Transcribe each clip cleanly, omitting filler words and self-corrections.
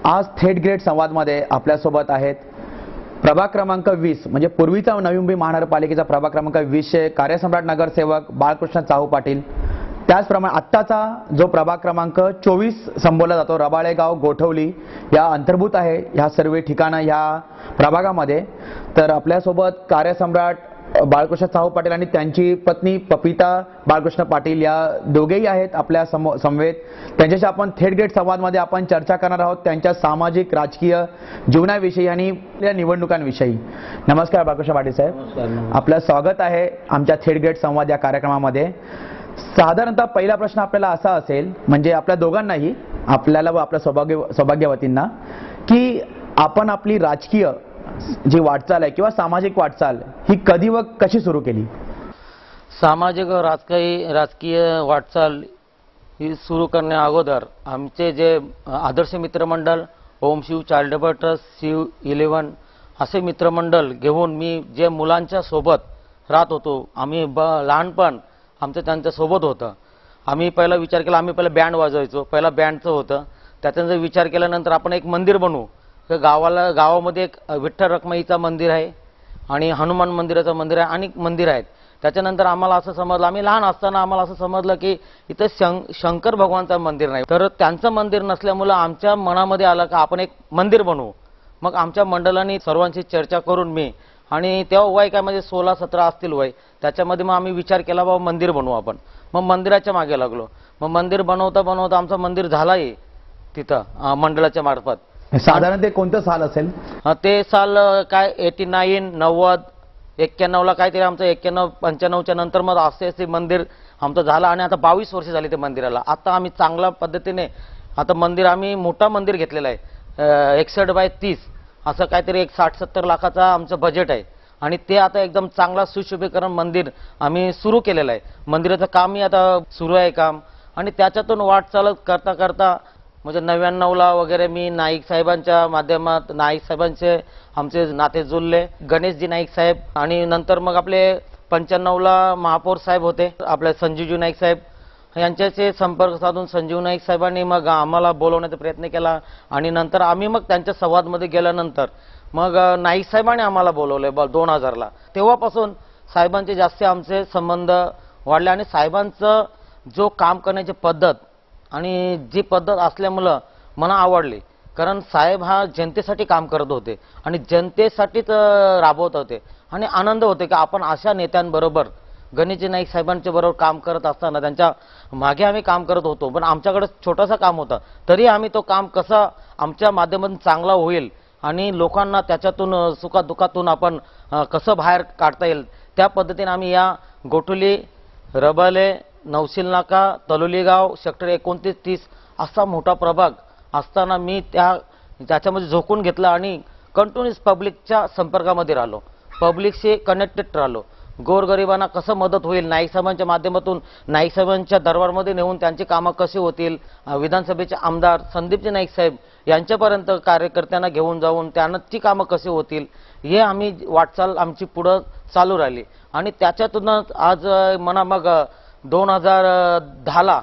आज थेट ग्रेड संवादमध्ये आपल्यासोबत आहेत प्रभाग क्रमांक 20 म्हणजे पूर्वीचा नवी मुंबई महानगरपालिकेचा प्रभाग क्रमांक 20 चे कार्यसम्राट नगरसेवक बाळकृष्ण चाहू पाटील। त्याचप्रमाणे आत्ताचा जो प्रभाग क्रमांक 24 संबोधला जातो रबाळे गाव गोठवली या अंतर्भूत आहे ह्या सर्व ठिकाणं ह्या प्रभागामध्ये। तर आपल्यासोबत कार्यसम्राट बाळकृष्ण चाहू पाटील आणि त्यांची पत्नी पपिता बाळकृष्ण पाटील या दोघेही आहेत आपल्या समवेत। त्यांच्याशी आपण थेट ग्रेड संवादमध्ये आपण चर्चा करणार आहोत त्यांच्या सामाजिक राजकीय जीवनाविषयी आणि निवडणुकांविषयी। नमस्कार बाळकृष्ण पाटील साहेब। नमस्कार। आपलं स्वागत आहे आमच्या थेट ग्रेड संवाद या कार्यक्रमामध्ये। साधारणतः पहिला प्रश्न आपल्याला असा असेल म्हणजे आपल्या दोघांनाही आपल्याला व आपल्या सौभाग्यवतींना की आपण आपली राजकीय जी वाटचाल आहे किंवा सामाजिक वाटचाल ही कधी व कशी सुरू केली? सामाजिक व राजकीय वाटचाल ही सुरू करण्या अगोदर आमचे जे आदर्श मित्रमंडळ ओम शिव चॅरिटेबल ट्रस्ट शिव 11 असे मित्रमंडळ घेऊन मी जे मुलांच्या सोबत राहत होतो आम्ही लहानपण आमचं त्यांच्या सोबत होतं। आम्ही पहिला विचार केला आम्ही पहिला बँड वाजवायचो पहिला बँडचं होतं त्याचा विचार केल्यानंतर आपण एक मंदिर बनवू। गावामध्ये एक विठ्ठल रखमाईचा मंदिर आहे आणि हनुमान मंदिराचं मंदिर आहे आणि मंदिर आहेत। त्याच्यानंतर आम्हाला असं समजलं आम्ही लहान असताना आम्हाला असं समजलं की इथं शंकर भगवानचं मंदिर नाही तर त्यांचं मंदिर नसल्यामुळे आमच्या मनामध्ये आलं की आपण एक मंदिर बनवू। मग आमच्या मंडळाने सर्वांशी चर्चा करून मी आणि तेव्हा वय काय म्हणजे 16-17 असतील वय त्याच्यामध्ये मग आम्ही विचार केला बाबा मंदिर बनवू आपण। मग मंदिराच्या मागे लागलो मग मंदिर बनवता बनवता आमचं मंदिर झालंय तिथं मंडळाच्या मार्फत। साधारण ते कोणतं साल असेल? ते साल काय 89 90 91 ला काहीतरी आमचं 91-95 च्या नंतर मग असे मंदिर आमचं झालं आणि आता 22 वर्ष झाली ते मंदिराला। आता आम्ही चांगल्या पद्धतीने आता मंदिर आम्ही मोठा मंदिर घेतलेला आहे 61 बाय 30 असं काहीतरी एक 60-70 लाखाचा आमचं बजेट आहे आणि ते आता एकदम चांगला सुशोभीकरण मंदिर आम्ही सुरू केलेलं आहे। मंदिराचं कामही आता सुरू आहे काम आणि त्याच्यातून वाटचाल करता करता म्हणजे 99 ला वगैरे मी नाईक साहेबांच्या माध्यमात नाईक साहेबांचे आमचे नाते जुळले गणेशजी नाईक साहेब आणि नंतर मग आपले 95 ला महापौर साहेब होते आपले संजीवजी नाईक साहेब यांच्याशी संपर्क साधून संजीव नाईक साहेबांनी मग आम्हाला बोलवण्याचा प्रयत्न केला आणि नंतर आम्ही मग त्यांच्या संवादमध्ये गेल्यानंतर मग नाईक साहेबांनी आम्हाला बोलवले 2000 ला। तेव्हापासून साहेबांचे जास्त आमचे संबंध वाढले आणि साहेबांचं जो काम करण्याची पद्धत आणि जी पद्धत असल्यामुळं मला आवडली कारण साहेब हा जनतेसाठी काम करत होते आणि जनतेसाठीच राबवत होते आणि आनंद होते की आपण अशा नेत्यांबरोबर गणेशजी नाईक साहेबांच्या बरोबर काम करत असताना त्यांच्या मागे आम्ही काम करत होतो पण आमच्याकडे छोटासा काम होता तरी आम्ही तो काम कसा आमच्या माध्यमातून चांगला होईल आणि लोकांना त्याच्यातून सुखादुखातून आपण कसं बाहेर काढता येईल त्या पद्धतीने आम्ही या गोठवली रबाळे नवशील नाका तलोली गाव सेक्टर 29-30 असा मोठा प्रभाग असताना मी त्याच्यामध्ये झोकून घेतलं आणि कंटिन्यूअस पब्लिकच्या संपर्कामध्ये राहिलो पब्लिकशी कनेक्टेड राहिलो। गोरगरिबांना कसं मदत होईल नाईक साहेबांच्या माध्यमातून नाईक साहेबांच्या दरबारमध्ये नेऊन त्यांची कामं कशी होतील विधानसभेचे आमदार संदीपजी नाईक साहेब यांच्यापर्यंत कार्यकर्त्यांना घेऊन जाऊन त्यांची कामं कशी होतील हे आम्ही वाटचाल आमची पुढं चालू राहिली आणि त्याच्यातूनच आज म्हणा मग 2010 ला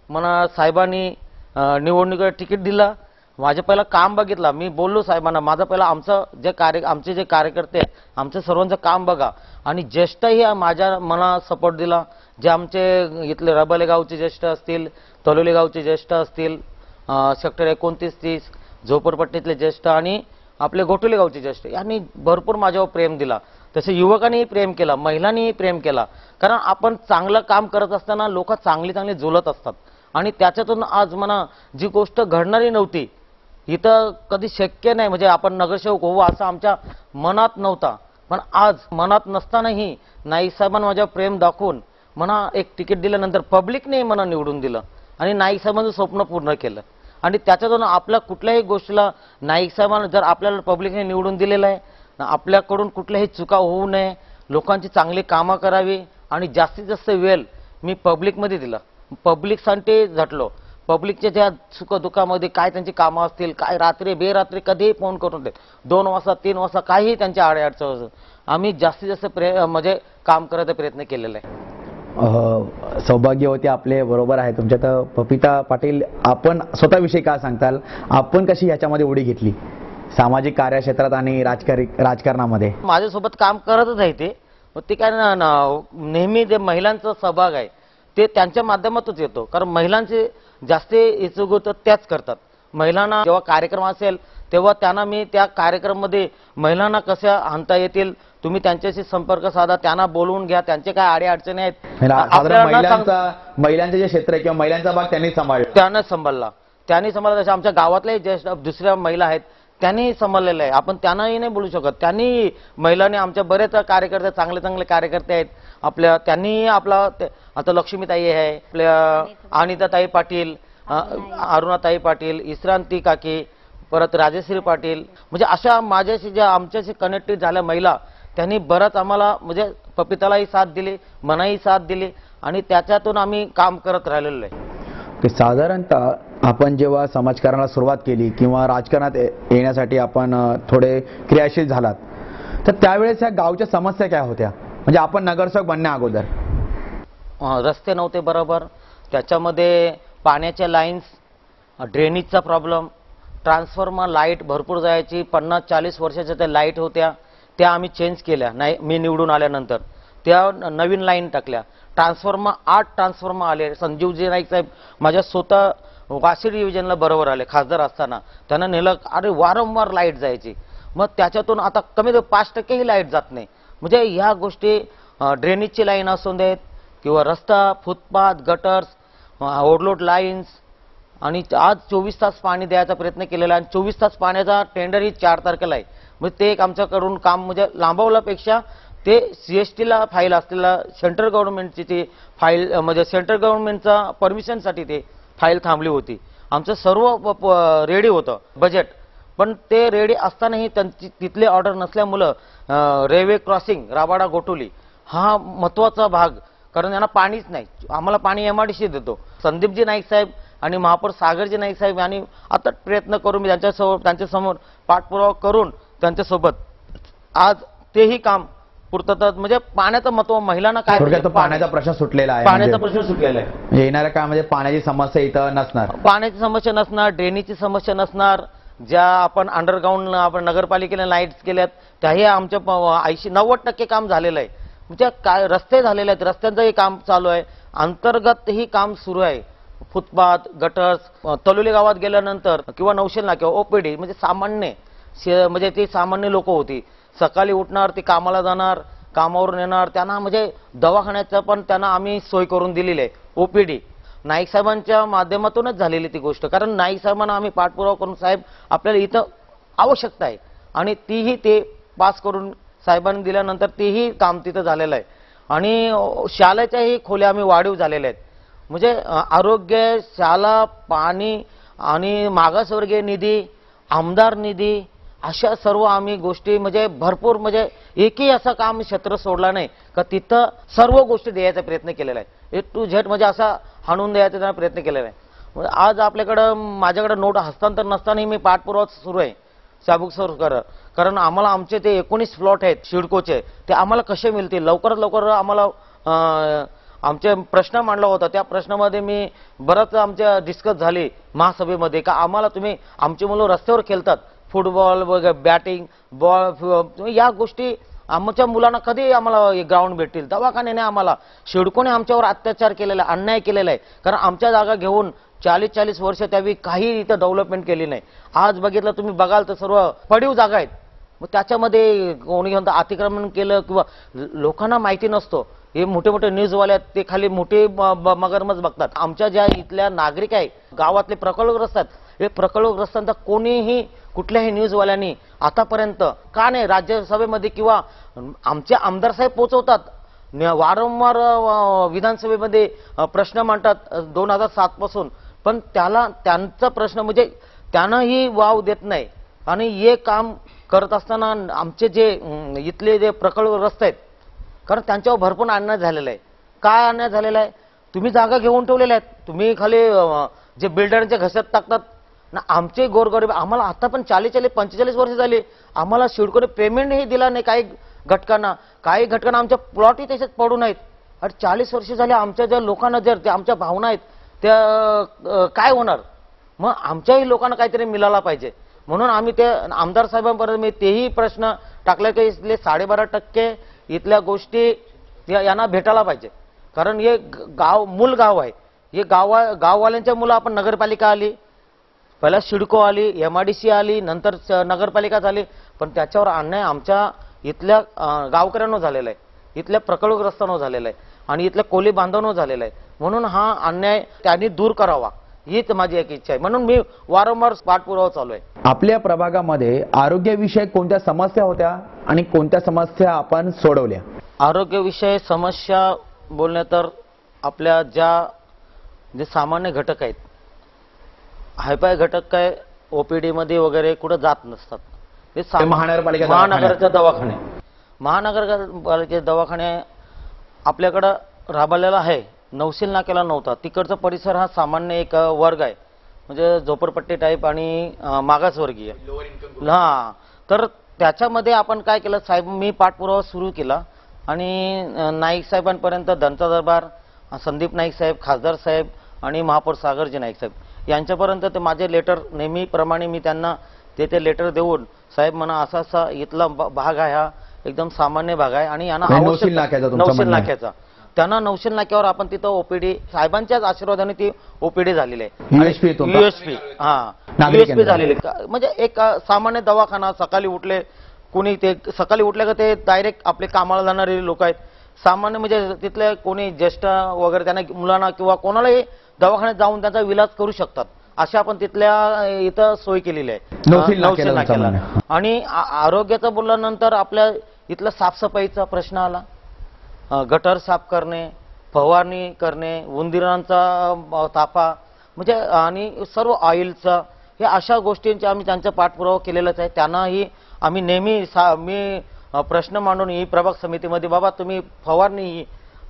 मला साहेबांनी निवडणुकीला तिकीट दिलं। माझं पहिलं काम बघितलं मी बोललो साहेबांना माझं पहिलं आमचे जे कार्यकर्ते आमचं सर्वांचं काम बघा आणि ज्येष्ठही माझ्या मला सपोर्ट दिला जे आमचे इथले रबाळे गावचे ज्येष्ठ असतील तलोली गावचे ज्येष्ठ असतील सेक्टर 29-30 झोपडपट्टीतले ज्येष्ठ आणि आपले गोठवली गावचे ज्येष्ठ यांनी भरपूर माझ्यावर प्रेम दिला। तसे युवकांनीही प्रेम केला महिलांनीही प्रेम केला कारण आपण चांगलं काम करत असताना लोक चांगली जुळत असतात आणि त्याच्यातून आज म्हणा जी गोष्ट घडणारी नव्हती इथं कधी शक्य नाही म्हणजे आपण नगरसेवक होऊ असं आमच्या मनात नव्हता पण आज मनात नसतानाही नाईक साहेबांना माझ्यावर प्रेम दाखवून म्हणा एक तिकीट दिल्यानंतर पब्लिकने मला निवडून दिलं आणि नाईक साहेबांचं स्वप्न पूर्ण केलं आणि त्याच्यातून आपल्या कुठल्याही गोष्टीला नाईक साहेबांना जर आपल्याला पब्लिकने निवडून दिलेलं आहे आपल्याकडून कुठल्याही चुका होऊ नये लोकांची चांगली कामं करावी आणि जास्तीत जास्त वेळ मी पब्लिकमध्ये दिला पब्लिकसाठी झटलो पब्लिकच्या ज्या सुखदुःखामध्ये काय त्यांची कामं असतील काय रात्री बेरात्री कधीही फोन करून दे 2 वाजता 3 वाजता काहीही त्यांच्या अडचण आम्ही जास्तीत जास्त म्हणजे काम करायचा प्रयत्न केलेला आहे। सौभाग्यवती आपले बरोबर आहे तुमच्या. तर पपिता पाटील, आपण स्वतःविषयी काय सांगताल? आपण कशी ह्याच्यामध्ये उडी घेतली सामाजिक कार्यक्षेत्रात आणि राजकारणामध्ये? माझ्यासोबत काम करतच आहे ते. मग ते काय नेहमी जे महिलांचा सहभाग आहे ते त्यांच्या माध्यमातूनच येतो, कारण महिलांचे जास्त इच्छुक त्याच करतात. महिलांना जेव्हा कार्यक्रम असेल तेव्हा त्यांना मी त्या कार्यक्रमामध्ये महिलांना कशा आणता येतील तुम्ही त्यांच्याशी संपर्क साधा, त्यांना बोलवून घ्या, त्यांचे काय अडचणी आहेत महिलांचे जे क्षेत्र आहे किंवा महिलांचा भाग त्यांनी सांभाळला. जशा आमच्या गावातल्या जे दुसऱ्या महिला आहेत त्यांनी सांभाळलेलं आहे. आपण त्यांनाही नाही बोलू शकत. त्यांनी महिलांनी आमच्या बरेच कार्यकर्ते, चांगले चांगले कार्यकर्ते आहेत आपल्या, त्यांनी आपला आता लक्ष्मीताई आहे, आपल्या अनिताताई पाटील, अरुणाताई पाटील, इस्रांती काकी, परत राजेश्री पाटील, म्हणजे अशा माझ्याशी ज्या आमच्याशी कनेक्टेड झाल्या महिला त्यांनी बरंच आम्हाला म्हणजे पपितालाही साथ दिली, मनाही साथ दिली आणि त्याच्यातून आम्ही काम करत राहिलेलो आहे. साधारणतः आपण जेव्हा समाजकारणाला सुरुवात केली किंवा राजकारणात येण्यासाठी आपण थोडे क्रियाशील झालात, तर त्यावेळेस या गावच्या समस्या काय होत्या? म्हणजे आपण नगरसेवक बनण्या अगोदर रस्ते नव्हते बरोबर, त्याच्यामध्ये पाण्याच्या लाईन्स, ड्रेनेजचा प्रॉब्लेम, ट्रान्सफॉर्मर, लाईट भरपूर जायची. 50-40 वर्षाच्या त्या लाईट होत्या, त्या आम्ही चेंज केल्या. नाही, मी निवडून आल्यानंतर त्या नवीन लाईन टाकल्या. ट्रान्सफॉर्मर 8 ट्रान्सफॉर्मर आले. संजीवजी नाईक साहेब माझ्या स्वतः वाशी डिव्हिजनला बरोबर आले खासदार असताना, त्यांना नेलं. अरे वारंवार लाईट जायची. मग त्याच्यातून आता कमीत कमी 5% ही लाईट जात नाही. म्हणजे ह्या गोष्टी, ड्रेनेजची लाईन असू देत किंवा रस्ता, फुटपाथ, गटर्स, ओव्हरलोड लाईन्स, आणि आज 24 तास पाणी द्यायचा प्रयत्न केलेला आहे. आणि 24 तास पाण्याचा टेंडर ही 4 तारखेला आहे. म्हणजे ते एक आमच्याकडून काम म्हणजे लांबवल्यापेक्षा ते सीएसटीला फाईल असलेला सेंट्रल गव्हर्नमेंटची ती फाईल, म्हणजे सेंट्रल गव्हर्नमेंटचा परमिशनसाठी ते फाईल थांबली होती. आमचं सर्व रेडी होतं बजेट, पण ते रेडी असतानाही त्यांची तिथले ऑर्डर नसल्यामुळं रेल्वे क्रॉसिंग राबाडा गोटोली हा महत्त्वाचा भाग, कारण यांना पाणीच नाही. आम्हाला पाणी MRDC देतो. संदीपजी नाईक साहेब आणि महापौर सागरजी नाईक साहेब यांनी आता प्रयत्न करून मी त्यांच्यासमोर पाठपुरावा करून त्यांच्यासोबत आज तेही काम पूर्तता, म्हणजे पाण्याचं महत्व महिलांना काय, पाण्याचा प्रश्न सुटलेला आहे. पाण्याचा प्रश्न सुटलेला आहे. येणाऱ्या काळामध्ये पाण्याची समस्या इथं नसणार, पाण्याची समस्या नसणार, ड्रेनेजची समस्या नसणार. ज्या आपण अंडरग्राऊंड आपण नगरपालिकेने लाईट्स केल्यात त्याही आमच्या 80-90% काम झालेलं आहे. म्हणजे काय रस्ते झालेले आहेत, रस्त्यांचंही काम चालू आहे, अंतर्गतही काम सुरू आहे. फुटपाथ, गटर्स, तलोली गावात गेल्यानंतर किंवा नौशेल नाक्यावर OPD म्हणजे सामान्य म्हणजे ती सामान्य लोक होती. सकाळी उठणार, ती कामाला जाणार, कामावरून येणार, त्यांना म्हणजे दवाखान्याचं पण त्यांना आम्ही सोय करून दिलेली आहे. OPD नाईक साहेबांच्या माध्यमातूनच झालेली ती गोष्ट, कारण नाईक साहेबांना आम्ही पाठपुरावा करून साहेब आपल्याला इथं आवश्यकता आहे आणि तीही ते पास करून साहेबांनी दिल्यानंतर तेही काम तिथं झालेलं आहे. आणि शाळेच्याही खोल्या आम्ही वाढीव झालेल्या आहेत. म्हणजे आरोग्य, शाळा, पाणी आणि मागासवर्गीय निधी, आमदार निधी, अशा सर्व आम्ही गोष्टी म्हणजे भरपूर, म्हणजे एकही असं काम क्षेत्र सोडला नाही का तिथं सर्व गोष्टी द्यायचा प्रयत्न केलेला आहे. A to Z म्हणजे असा हाणून द्यायचा त्यांना प्रयत्न केलेला आहे. आज आपल्याकडं माझ्याकडे नोट हस्तांतर नसतानाही मी पाठपुरावा सुरू आहे शाबूक सर, कारण आम्हाला आमचे ते 19 प्लॉट आहेत सिडकोचे, ते आम्हाला कसे मिळतील लवकरात लवकर. आम्हाला आमचे प्रश्न मांडला होता, त्या प्रश्नामध्ये मी बरंच आमच्या डिस्कस झाली महासभेमध्ये का आम्हाला तुम्ही, आमची मुलं रस्त्यावर खेळतात, फुटबॉल वगैरे, बॅटिंग बॉल, या गोष्टी आमच्या मुलांना कधी आम्हाला ग्राउंड भेटतील? दवाखान्याने आम्हाला, सिडकोने आमच्यावर अत्याचार केलेला आहे, अन्याय केलेला आहे, कारण आमच्या जागा घेऊन 40-40 वर्ष त्यावेळी काही इथं डेव्हलपमेंट केली नाही. आज बघितलं तुम्ही बघाल तर सर्व पडीव जागा आहेत. मग त्याच्यामध्ये कोणी म्हणतं अतिक्रमण केलं किंवा लोकांना माहिती नसतो. हे मोठे मोठे न्यूजवाले आहेत, ते खाली मोठे मगरमच बघतात. आमच्या ज्या इथल्या नागरिक आहे, गावातले प्रकल्पग्रस्त आहेत, हे प्रकल्पग्रस्तांचा कोणीही कुठल्याही न्यूजवाल्यांनी आतापर्यंत का नाही राज्यसभेमध्ये किंवा आमचे आमदार साहेब पोहोचवतात, वारंवार विधानसभेमध्ये प्रश्न मांडतात 2007 पासून, पण त्यांचा प्रश्न म्हणजे त्यांनाही वाव देत नाही. आणि हे काम करत असताना आमचे जे इथले जे प्रकल्पग्रस्त आहेत, कारण त्यांच्यावर भरपूर अन्याय झालेला आहे. काय अन्याय झालेला आहे? तुम्ही जागा घेऊन ठेवलेल्या आहेत, तुम्ही खाली जे बिल्डरच्या घशात टाकतात ना. आमचे गोरगरीब, आम्हाला आता पण 40-45 वर्ष झाली, आम्हाला सिडकोने पेमेंटही दिला नाही. काही घटकांना आमच्या प्लॉटही तसेच पडून आहेत. अरे 40 वर्ष झाले आमच्या ज्या लोकांना जर त्या आमच्या भावना आहेत त्या काय होणार, मग आमच्याही लोकांना काहीतरी मिळाला पाहिजे. म्हणून आम्ही ते आमदार साहेबांपर्यंत मी तेही प्रश्न टाकले की इथले 12.5% इथल्या गोष्टी यांना भेटायला पाहिजे. कारण हे गाव मूल गाव आहे, हे गाववाल्यांच्या मुलं आपण नगरपालिका आली, पहिला सिडको आली, MIDC आली, नंतर नगरपालिका झाली, पण त्याच्यावर अन्याय आमच्या इथल्या गावकऱ्यांना झालेला आहे, इथल्या प्रकल्पग्रस्तांना झालेला आहे आणि इथल्या कोली बांधवांना झालेला आहे. म्हणून हा अन्याय त्यांनी दूर करावा हीच माझी एक इच्छा आहे. म्हणून मी वारंवार पाठपुरावा चालू आहे. आपल्या प्रभागामध्ये आरोग्यविषयक कोणत्या समस्या होत्या आणि कोणत्या समस्या आपण सोडवल्या? आरोग्यविषयक समस्या बोलणे तर आपल्या जे सामान्य घटक आहेत, हायफाय घटक काय OPD मध्ये वगैरे कुठं जात नसतात. ते महानगराच्या दवाखाने आपल्याकडं राबवलेला आहे. नवशील नाक्याला नव्हता. तिकडचा परिसर हा सामान्य एक वर्ग आहे, म्हणजे झोपडपट्टी टाईप आणि मागासवर्गीय. हा, तर त्याच्यामध्ये आपण काय केलं साहेब, मी पाठपुरावा सुरू केला आणि नाईक साहेबांपर्यंत दंता दरबार, संदीप नाईक साहेब, खासदार साहेब आणि महापौर सागरजी नाईक साहेब यांच्यापर्यंत ते माझे लेटर नेहमीप्रमाणे मी त्यांना ते लेटर देऊन, साहेब म्हणा असा असा इथला भाग आहे, हा एकदम सामान्य भाग आहे आणि यांना नवशील नाक्याचा त्यांना नवशील नाक्यावर आपण तिथं OPD साहेबांच्याच आशीर्वादाने ती OPD झालेली आहे. USP झालेली, म्हणजे एक सामान्य दवाखाना. सकाळी उठले कोणी ते सकाळी उठले का ते डायरेक्ट आपले कामाला जाणारे लोक आहेत, सामान्य म्हणजे तिथले कोणी ज्येष्ठ वगैरे त्यांना मुलांना किंवा कोणालाही दवाखान्यात जाऊन त्यांचा विलाज करू शकतात, अशा आपण तिथल्या इथं सोय केलेली आहे नवशील नाक्याला. आणि आरोग्याचं बोलल्यानंतर आपल्या इथलं साफसफाईचा प्रश्न आला. गटर साफ करणे, फवारणी करणे, उंदीरांचा ताफा म्हणजे आणि सर्व ऑइलचा, हे अशा गोष्टींचे आम्ही त्यांचा पाठपुरावा केलेलाच आहे. त्यांनाही आम्ही नेहमी मी प्रश्न मांडून ही प्रभाग समितीमध्ये, बाबा तुम्ही फवारणी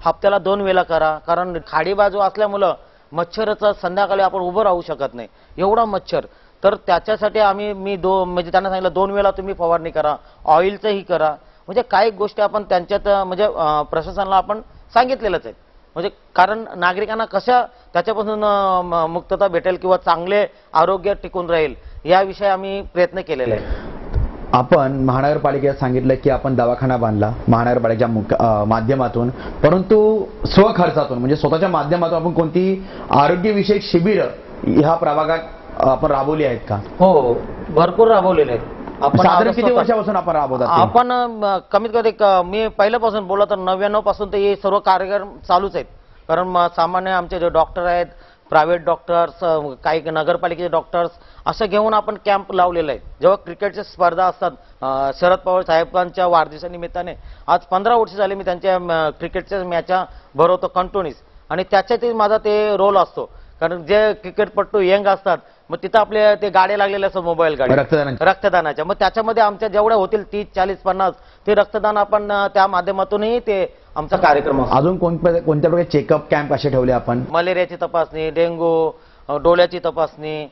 हप्त्याला 2 वेळा करा, कारण खाडी बाजू असल्यामुळं मच्छरचं संध्याकाळी आपण उभं राहू शकत नाही, एवढा मच्छर. तर त्याच्यासाठी म्हणजे त्यांना सांगितलं 2 वेळा तुम्ही फवारणी करा, ऑइलचंही करा. म्हणजे काही गोष्टी आपण त्यांच्यात म्हणजे प्रशासनाला आपण सांगितलेलंच आहे, म्हणजे कारण नागरिकांना कशा त्याच्यापासून मुक्तता भेटेल किंवा चांगले आरोग्य टिकून राहील याविषयी आम्ही प्रयत्न केलेले आहे. आपण महानगरपालिकेला सांगितलं की आपण दवाखाना बांधला महानगरपालिकेच्या माध्यमातून, परंतु स्वखर्चातून म्हणजे स्वतःच्या माध्यमातून आपण कोणती आरोग्यविषयक शिबिर ह्या प्रभागात आपण राबवली आहेत का? हो, भरपूर राबवलेले आहेत. आपण साधारण किती वर्षापासून आपण राबवतात? आपण कमीत कमी मी पहिल्यापासून बोलला तर 99 पासून ते हे सर्व कार्यक्रम चालूच आहेत. कारण सामान्य आमचे जे डॉक्टर आहेत, प्रायव्हेट डॉक्टर्स, काही नगरपालिकेचे डॉक्टर्स असं घेऊन आपण कॅम्प लावलेला आहे. जेव्हा क्रिकेटच्या स्पर्धा असतात, शरद पवार साहेबांच्या वाढदिवसानिमित्ताने आज 15 वर्ष झाले मी त्यांच्या क्रिकेटच्या मॅचा भरवतो कंटिन्यूस, आणि त्याच्यातही माझा ते रोल असतो. कारण जे क्रिकेटपटू यंग असतात, मग तिथं आपले ते गाड्या लागलेल्या असतात, मोबाईल गाडी रक्तदानाच्या, मग त्याच्यामध्ये आमच्या जेवढ्या होतील 30, 40, 50 ते रक्तदान आपण त्या माध्यमातूनही ते आमचा कार्यक्रम. अजून कोणत्या प्रकारे चेकअप कॅम्प असे ठेवले आपण? मलेरियाची तपासणी, डेंग्यू, डोळ्याची तपासणी,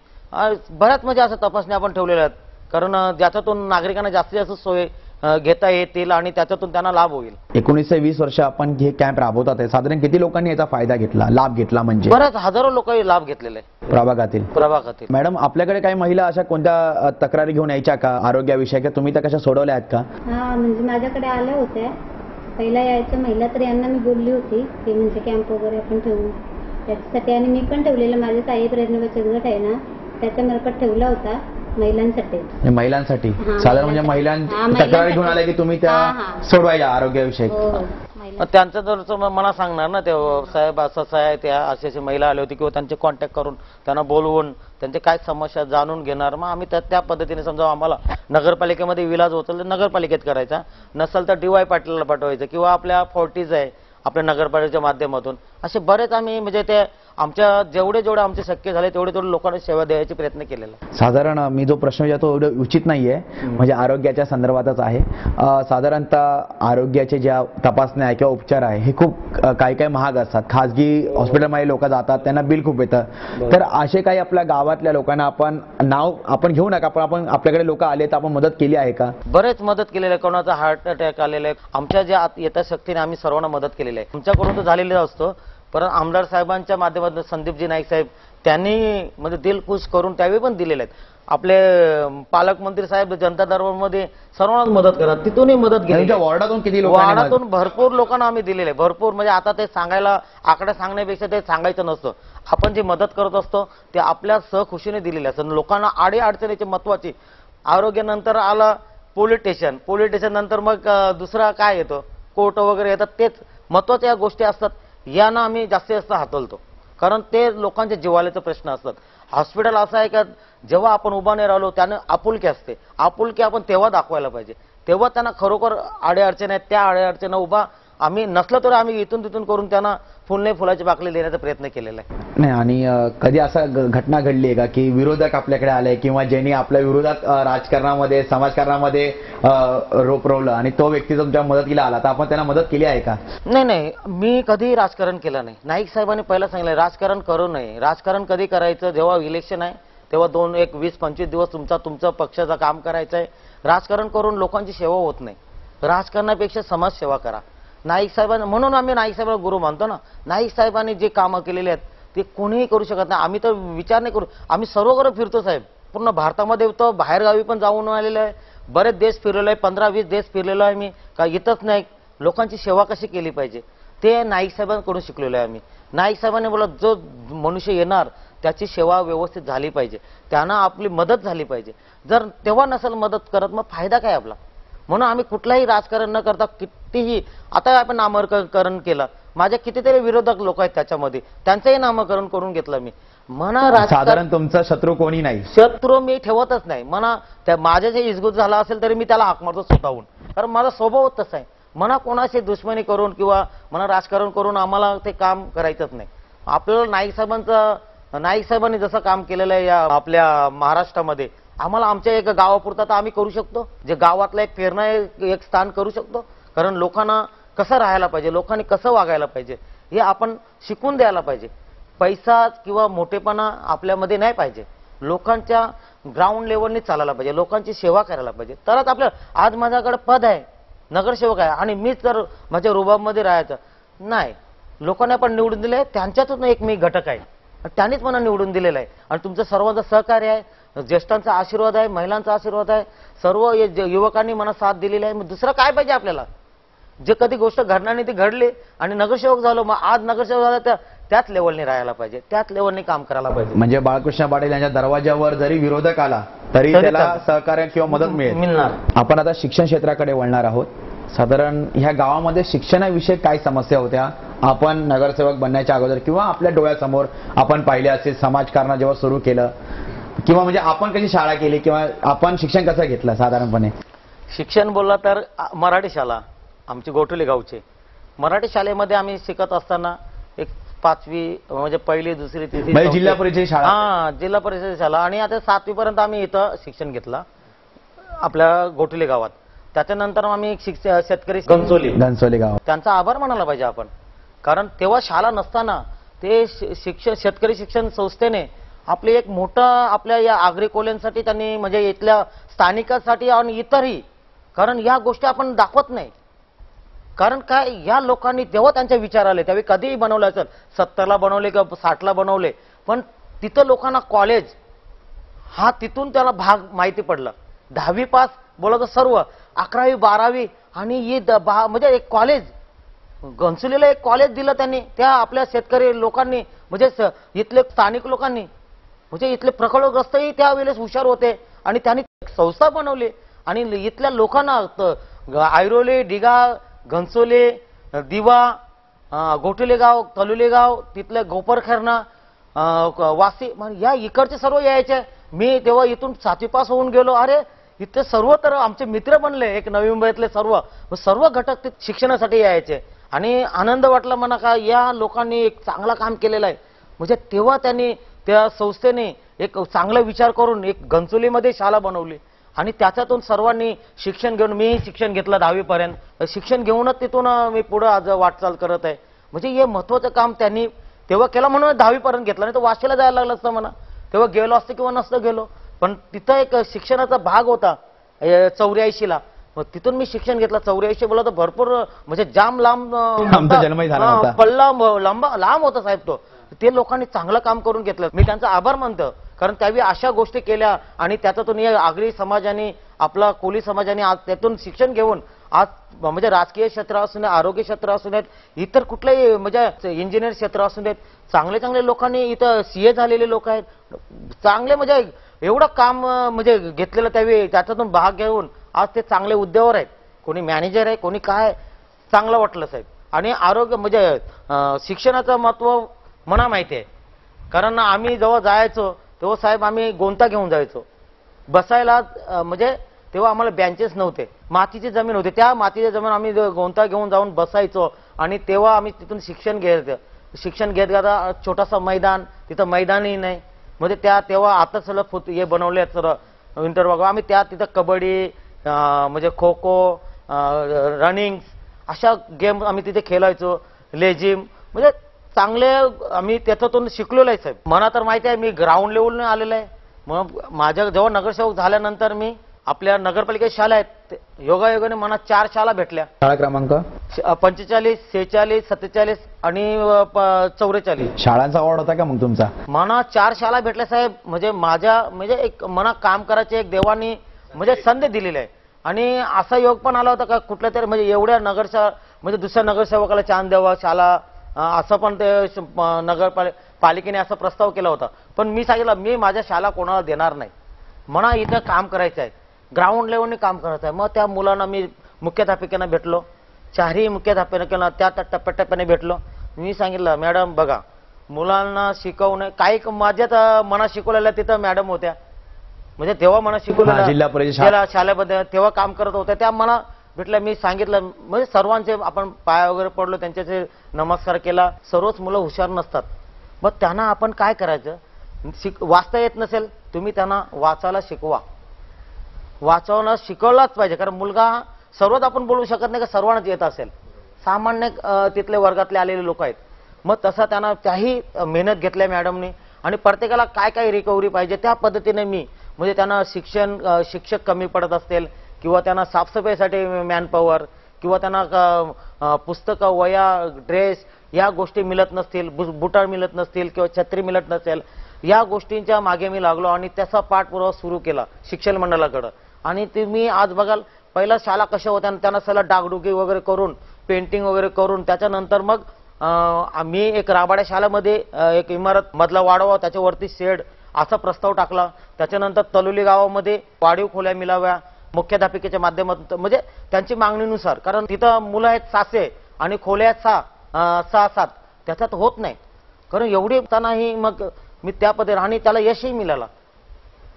बऱ्याच म्हणजे असं तपासणी आपण ठेवलेल्या आहेत. कारण ज्याच्यातून नागरिकांना जास्तीत जास्त सोय घेता येतील आणि त्याच्यातून त्यांना लाभ होईल. 19 ते 20 वर्ष आपण हे कॅम्प राबवतात, साधारण किती लोकांनी याचा फायदा घेतला, लाभ घेतला? म्हणजे बऱ्याच हजारो लोकांनी लाभ घेतलेला आहे प्रभागातील. मॅडम, आपल्याकडे काही महिला अशा कोणत्या तक्रारी घेऊन यायच्या का आरोग्याविषयी, तुम्ही त्या कशा सोडवल्या आहेत का? म्हणजे माझ्याकडे आल्या होत्या पहिला यायच्या महिला, तर यांना मी बोलली होती की म्हणजे कॅम्प वगैरे आपण ठेवू त्याच्यासाठी, आणि मी पण ठेवलेलं माझे साई प्रयत्न बचत गट आहे ना त्याच्यामार्फत ठेवला होता महिलांसाठी. साधारण म्हणजे महिलांच्या तक्रारी घेऊन आल्या की तुम्ही त्या सोडवायच्या आरोग्याविषयी? त्यांचं जर मला सांगणार ना ते साहेब असं आहे, त्या अशी महिला आली होती किंवा त्यांचे कॉन्टॅक्ट करून त्यांना बोलवून त्यांचे काय समस्या जाणून घेणार, मग आम्ही त्या पद्धतीने समजा आम्हाला नगरपालिकेमध्ये विलाज होत तर नगरपालिकेत करायचा, नसेल तर DY पाटीलला पाठवायचं किंवा आपल्या फोर्टीज आहे आपल्या नगरपालिकेच्या माध्यमातून. असे बरेच आम्ही म्हणजे ते आमच्या जेवढे आमचे शक्य झाले तेवढे लोकांना सेवा द्यायचे प्रयत्न केलेला आहे. साधारण मी जो प्रश्न विचारतो एवढं उचित नाहीये, म्हणजे आरोग्याच्या संदर्भातच आहे. साधारणतः आरोग्याचे ज्या तपासण्या आहे किंवा उपचार आहे हे खूप काही महाग असतात. खाजगी हॉस्पिटलमध्ये लोक जातात, त्यांना बिल खूप येतं. तर असे काही आपल्या गावातल्या लोकांना आपण घेऊ नका, पण आपण आपल्याकडे लोक आले तर आपण मदत केली आहे का? बरेच मदत केलेली आहे. कोणाचा हार्ट अटॅक आलेला आहे, आमच्या ज्या यथाशक्तीने आम्ही सर्वांना मदत केलेली आहे. आमच्याकडून तर झालेलं असतो, परंतु आमदार साहेबांच्या माध्यमातून संदीपजी नाईक साहेब त्यांनी म्हणजे दिल खुश करून त्यावेळी पण दिलेले आहेत. आपले पालकमंत्री साहेब जनता दरबारमध्ये सर्वांनाच मदत करतात, तिथूनही मदत केली. वॉर्डातून किती वॉर्डातून भरपूर लोकांना आम्ही दिलेले आहे. भरपूर म्हणजे आता ते सांगायला आकडे सांगण्यापेक्षा ते सांगायचं नसतं. आपण जी मदत करत असतो ते आपल्या सहखुशीने दिलेली असतं. लोकांना आडी अडचणीची महत्वाची आरोग्यानंतर आला पोलीस स्टेशन नंतर मग दुसरा काय येतो, कोर्ट वगैरे येतात. तेच महत्वाच्या या गोष्टी असतात, यांना आम्ही जास्तीत जास्त हातलतो, कारण ते लोकांच्या जिव्हाळ्याचे प्रश्न असतात. हॉस्पिटल असं आहे का जेव्हा आपण उभा नाही राहिलो त्यानं आपुलकी असते. आपुलकी आपण तेव्हा दाखवायला पाहिजे, तेव्हा त्यांना खरोखर अडचणी आहेत त्या अडचणींना उभा आम्ही नसलं तर आम्ही इथून तिथून करून त्यांना फुलाची बाकली देण्याचा प्रयत्न केलेला आहे. नाही, आणि कधी असं घटना घडली आहे का की विरोधक आपल्याकडे आले किंवा ज्यांनी आपल्या विरोधात राजकारणामध्ये समाजकारणामध्ये रोवलं आणि तो व्यक्ती तुमच्या मदतीला आला तर आपण त्यांना मदत केली आहे का? नाही, मी कधी राजकारण केलं नाही. नाईक साहेबांनी पहिला सांगितलं राजकारण करू नये. राजकारण कधी करायचं जेव्हा इलेक्शन आहे तेव्हा 2-1-20-25 दिवस तुमचा पक्षाचं काम करायचं आहे. राजकारण करून लोकांची सेवा होत नाही. राजकारणापेक्षा समाजसेवा करा. नाईक साहेबांनी, म्हणून आम्ही नाईक साहेबांना गुरु मानतो ना. नाईक साहेबांनी जे कामं केलेले आहेत ते कोणीही करू शकत नाही. आम्ही तर विचार नाही करू. आम्ही सर्वकडे फिरतो साहेब, पूर्ण भारतामध्ये तो बाहेरगावी पण जाऊन आलेलो आहे. बरेच देश फिरलेलो आहे, 15-20 देश फिरलेलो आहे मी. का इथंच नाही, लोकांची सेवा कशी केली पाहिजे ते नाईक साहेबांकडून शिकलेलो आहे आम्ही. नाईक साहेबांनी बोला जो मनुष्य येणार त्याची सेवा व्यवस्थित झाली पाहिजे, त्यांना आपली मदत झाली पाहिजे. जर तेव्हा नसेल मदत करत मग फायदा काय आपला? म्हणून आम्ही कुठलाही राजकारण न करता कितीही, आता आपण नामकरण केलं, माझे कितीतरी विरोधक लोक आहेत त्याच्यामध्ये, त्यांचंही नामकरण करून घेतलं मी. म्हणा साधारण तुमचा शत्रू कोणी नाही? शत्रू मी ठेवतच नाही. म्हणा त्या माझ्या जे इजगूत झाला असेल तरी मी त्याला हाक मारतो स्वतःहून, कारण माझा स्वभाव तसा आहे. म्हणा कोणाशी दुश्मनी करून किंवा म्हणा राजकारण करून आम्हाला ते काम करायचंच नाही. आपल्याला नाईक साहेबांनी जसं काम केलेलं आहे या आपल्या महाराष्ट्रामध्ये, आम्हाला आमच्या एक गावापुरता तर आम्ही करू शकतो. जे गावातलं एक प्रेरणा एक स्थान करू शकतो, कारण लोकांना कसं राहायला पाहिजे, लोकांनी कसं वागायला पाहिजे हे आपण शिकून द्यायला पाहिजे. पैसा किंवा मोठेपणा आपल्यामध्ये नाही पाहिजे. लोकांच्या ग्राउंड लेवलनी चालायला पाहिजे, लोकांची सेवा करायला पाहिजे, तरच आपलं. आज माझ्याकडे पद आहे, नगरसेवक आहे, आणि मीच जर माझ्या रुबाबमध्ये राहायचं नाही. लोकांनी आपण निवडून दिले, त्यांच्यातून एक मी घटक आहे, त्यांनीच मला निवडून दिलेलं आहे. आणि तुमचं सर्वांचं सहकार्य आहे, ज्येष्ठांचा आशीर्वाद आहे, महिलांचा आशीर्वाद आहे, सर्व युवकांनी मला साथ दिलेली आहे. मग दुसरं काय पाहिजे आपल्याला? जे कधी गोष्ट घडणार नाही ती घडली आणि नगरसेवक झालो, मग आज नगरसेवक झाला त्याच लेवलने राहायला पाहिजे, त्याच लेवलने काम करायला पाहिजे. म्हणजे बाळकृष्ण पाटील यांच्या दरवाजावर जरी विरोधक आला तरी त्याला सहकार्य किंवा मदत मिळणार. आपण आता शिक्षण क्षेत्राकडे वळणार आहोत. साधारण ह्या गावामध्ये शिक्षणाविषयी काय समस्या होत्या आपण नगरसेवक बनण्याच्या अगोदर, किंवा आपल्या डोळ्यासमोर आपण पाहिले असेल समाजकारण जेव्हा सुरू केलं, किंवा म्हणजे आपण कशी शाळा केली किंवा आपण शिक्षण कसं घेतलं? साधारणपणे शिक्षण बोलला तर मराठी शाळा आमची गोटुली गावची. मराठी शाळेमध्ये आम्ही शिकत असताना एक 5वी म्हणजे 1ली 2री 3री जिल्हा परिषद शाळा, जिल्हा परिषद शाळा, आणि आता 7वी पर्यंत आम्ही इथं शिक्षण घेतलं आपल्या गोटुली गावात. त्याच्यानंतर आम्ही शेतकरी घनसोली गाव, त्यांचा आभार मानायला पाहिजे आपण, कारण तेव्हा शाळा नसताना ते शेतकरी शिक्षण संस्थेने आपले एक मोठं आपल्या या आगरी कोल्यांसाठी त्यांनी म्हणजे इथल्या स्थानिकांसाठी आणि इतरही, कारण या गोष्टी आपण दाखवत नाही. कारण काय, या लोकांनी तेव्हा त्यांचे विचार आले, त्यावेळी कधीही बनवलं असेल, 70ला बनवले किंवा 60ला बनवले, पण तिथं लोकांना कॉलेज हा तिथून त्याला भाग माहिती पडला. 10वी पास बोला तर सर्व, 11वी 12वी आणि ही म्हणजे एक कॉलेज, घनसोलीला एक कॉलेज दिलं त्यांनी त्या आपल्या शेतकरी लोकांनी, म्हणजे इथले स्थानिक लोकांनी, म्हणजे इथले प्रकल्पग्रस्तही त्यावेळेस हुशार होते आणि त्यांनी संस्था बनवली आणि इथल्या लोकांना ऐरोली, डिगा, घनसोली, दिवा, गोटुले गाव, तलुले गाव, तिथले गोपरखेरणा, वासी, या इकडचे सर्व यायचे. मी तेव्हा इथून 7वी पास होऊन गेलो. अरे इथे सर्व तर आमचे मित्र बनले, एक नवी मुंबईतले सर्व घटक ते शिक्षणासाठी यायचे आणि आनंद वाटला म्हणा का या लोकांनी एक चांगला काम केलेलं आहे. म्हणजे तेव्हा त्यांनी त्या संस्थेने एक चांगला विचार करून एक घनसोलीमध्ये शाळा बनवली आणि त्याच्यातून सर्वांनी शिक्षण घेऊन, मी शिक्षण घेतलं 10वी पर्यंत, शिक्षण घेऊनच तिथून मी पुढे आज वाटचाल करत आहे. म्हणजे हे महत्वाचं काम त्यांनी तेव्हा केलं म्हणून 10वी पर्यंत घेतलं, नाही तर वाशीला जायला लागलं असतं म्हणा, तेव्हा गेलो असतं किंवा नसतं गेलो. पण तिथं एक शिक्षणाचा भाग होता 84ला, मग तिथून मी शिक्षण घेतलं. 84 बोला तर भरपूर म्हणजे जाम लांब आमचा जन्मही झाला नव्हता. पल्ला लांब होता साहेब तो. ते लोकांनी चांगलं काम करून घेतलं, मी त्यांचा आभार मानतो. कारण त्यावेळी अशा गोष्टी केल्या आणि त्याच्यातून या आगरी समाजाने, आपला कोली समाजाने आज त्यातून शिक्षण घेऊन आज म्हणजे राजकीय क्षेत्र असू नये, आरोग्य क्षेत्र असू नयेत, इतर कुठल्याही म्हणजे इंजिनियर क्षेत्र असू देत, चांगले चांगले लोकांनी इथं CA झालेले लोक आहेत, चांगले म्हणजे एवढं काम म्हणजे घेतलेलं त्यावेळी, त्याच्यातून भाग घेऊन आज ते चांगले उद्योगावर आहेत. कोणी मॅनेजर आहे, कोणी काय, चांगलं वाटलं साहेब. आणि आरोग्य म्हणजे शिक्षणाचं महत्व मला माहिती आहे. कारण आम्ही जेव्हा जायचो तेव्हा साहेब आम्ही गोंता घेऊन जायचो बसायला, म्हणजे तेव्हा आम्हाला बेंचेस नव्हते, मातीची जमीन होती, त्या मातीच्या जमीन आम्ही गोंता घेऊन जाऊन बसायचो आणि तेव्हा आम्ही तिथून शिक्षण घेत घेता छोटासा मैदान, तिथं मैदानही नाही, म्हणजे तेव्हा आता सगळं हे बनवले सर इंटर वगैरे, आम्ही तिथं कबड्डी म्हणजे खो खो, रनिंग अशा गेम आम्ही तिथे खेळायचो, लेझिम, म्हणजे चांगले आम्ही त्याच्यातून शिकलेलो आहे साहेब. मला तर माहिती आहे मी ग्राउंड लेवलने आलेलो आहे. मग माझ्या जेव्हा नगरसेवक झाल्यानंतर मी आपल्या नगरपालिकेत शाळा आहेत, योगायोगाने मला 4 शाळा भेटल्या. शाळा क्रमांक 45, 46, 47 आणि 44. शाळांचा आवड होता का मग तुमचा? मला 4 शाळा भेटल्या साहेब. म्हणजे माझ्या म्हणजे एक मना काम करायचे एक देवानी म्हणजे संधी दिलेली आहे. आणि असा योग पण आला होता का कुठल्या तरी म्हणजे एवढ्या म्हणजे दुसऱ्या नगरसेवकाला चान्स द्यावा शाळा, असं पण ते पालिकेने असा प्रस्ताव केला होता. पण मी सांगितलं मी माझ्या शाळा कोणाला देणार नाही, मला इथं काम करायचं आहे, ग्राउंड लेवलने काम करायचं आहे. मग त्या मुलांना मी मुख्याध्यापिकांना भेटलो, 4ही मुख्याध्यापिकांना त्या टप्प्याटप्प्याने भेटलो. मी सांगितलं मॅडम बघा मुलांना शिकवणं काही माझ्यात मना शिकवलेल्या तिथं मॅडम होत्या, म्हणजे तेव्हा मला शिकवलेल्या जिल्हा परिषद शाळेमध्ये तेव्हा काम करत होत्या, त्या मला भेटल्या. मी सांगितलं म्हणजे सर्वांचे आपण पाय वगैरे पडलो, त्यांच्याचे नमस्कार केला. सर्वच मुलं हुशार नसतात, मग त्यांना आपण काय करायचं, वाचता येत नसेल तुम्ही त्यांना वाचायला शिकवा, वाचवणं शिकवलाच पाहिजे. कारण मुलगा सर्वच आपण बोलू शकत नाही का सर्वांनाच येत असेल, सामान्य तिथले वर्गातले आलेले लोक आहेत. मग तसा त्यांना त्याही मेहनत घेतल्या मॅडमनी आणि प्रत्येकाला काय काय रिकव्हरी पाहिजे त्या पद्धतीने मी म्हणजे त्यांना शिक्षक कमी पडत असतील किंवा त्यांना साफसफाईसाठी मॅनपॉवर किंवा त्यांना पुस्तकं, वया, ड्रेस या गोष्टी मिळत नसतील, बुटार मिळत नसतील किंवा छत्री मिळत नसेल, या गोष्टींच्या मागे मी लागलो आणि त्याचा पाठपुरावा सुरू केला शिक्षण मंडळाकडे. आणि तुम्ही आज बघाल पहिला शाळा कशा होत्या, त्यांना सगळं डागडुगी वगैरे करून पेंटिंग वगैरे करून त्याच्यानंतर मग आम्ही एक राबाड्या शाळेमध्ये एक इमारत मधला वाढवा त्याच्यावरती शेड असा प्रस्ताव टाकला. त्याच्यानंतर तलोली गावामध्ये वाढीव खोल्या मिळाव्या मुख्याध्यापिकेच्या माध्यमातून, म्हणजे त्यांची मागणीनुसार. कारण तिथं मुलं आहेत 600 आणि खोल्या आहेत 6-7, त्याच्यात होत नाही. कारण एवढी त्यांनाही मग मी त्या पद्धतीने आणि त्याला यशही मिळाला.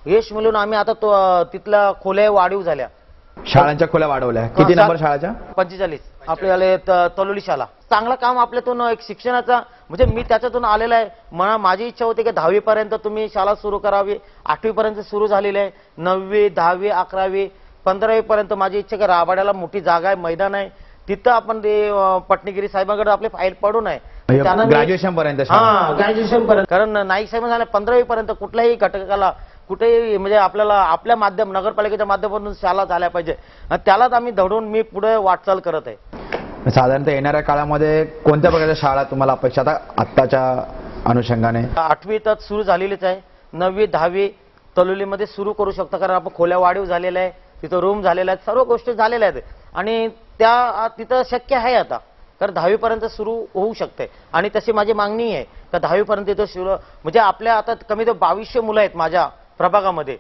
यश मिळून आम्ही आता तिथल्या खोल्या वाढीव झाल्या, शाळांच्या खोल्या वाढवल्या. किती नंबर शाळाच्या? 45 आपल्याला तलोली शाळा. चांगलं काम आपल्यातून एक शिक्षणाचा म्हणजे मी त्याच्यातून आलेला आहे. माझी इच्छा होती की 10वी पर्यंत तुम्ही शाळा सुरू करावी, 8वी पर्यंत सुरू झालेली आहे, 9वी 10वी 11वी 15वी पर्यंत माझी इच्छा की राबाड्याला मोठी जागा आहे, मैदान आहे, तिथं आपण ते पटणगिरी साहेबांकडे आपली फाईल पडून आहे ग्रॅज्युएशन पर्यंत. ग्रॅज्युएशन पर्यंत. कारण नाईक साहेब झाल्या 15वी पर्यंत कुठल्याही घटकाला कुठेही म्हणजे आपल्याला आपल्या नगरपालिकेच्या माध्यमातून शाळा झाल्या पाहिजे, त्यालाच आम्ही धडून मी पुढे वाटचाल करत आहे. साधारणतः येणाऱ्या काळामध्ये कोणत्या प्रकारच्या शाळा तुम्हाला अपेक्षा आत्ताच्या अनुषंगाने? 8वी तर सुरू झालेलीच आहे, 9वी 10वी तलोलीमध्ये सुरू करू शकतो. कारण आपण खोल्या वाढीव झालेल्या आहे, तिथं रूम झालेल्या आहेत, सर्व गोष्टी झालेल्या आहेत आणि त्या तिथं शक्य आहे आता. कारण 10वी पर्यंत सुरू होऊ शकते आणि तशी माझी मागणी आहे तर 10वी पर्यंत तिथं सुरू म्हणजे आपल्या आता कमी तर 2200 मुलं आहेत माझ्या प्रभागामध्ये,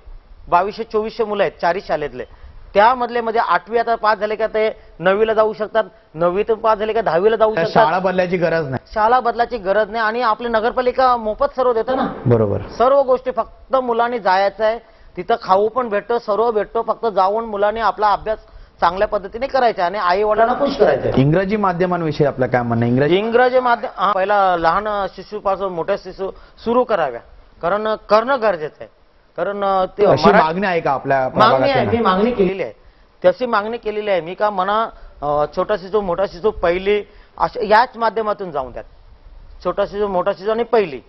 2200-2400 मुलं आहेत 4ही शाळेतले. त्यामधले म्हणजे 8वी आता पास झाले का ते 9वीला जाऊ शकतात, 9वीतून पास झाले का 10वीला जाऊ शकतात. शाळा बदलायची गरज नाही, शाळा बदलायची गरज नाही आणि आपली नगरपालिका मोफत सर्व देतं ना. बरोबर. सर्व गोष्टी फक्त मुलांनी जायचं आहे, तिथं खाऊ पण भेटतो, सर्व भेटतो, फक्त जाऊन मुलांनी आपला अभ्यास चांगल्या पद्धतीने करायचे आणि आई वडिलांना खुश करायचे. इंग्रजी माध्यमांविषयी आपलं काय म्हणणं आहे? इंग्रजी माध्यम पहिला लहान शिशूपासून मोठ्या शिशू सुरू कराव्या, कारण करणं गरजेचं आहे. कारण ते अशी मागणी आहे का आपल्या मागणी आहे, प्रभागात? मी मागणी केलेली आहे, तशी मागणी केलेली आहे मी का म्हणा छोटा शिशू मोठा शिशू पहिली याच माध्यमातून जाऊन द्यात. छोटा शिशू मोठा शिशू आणि पहिली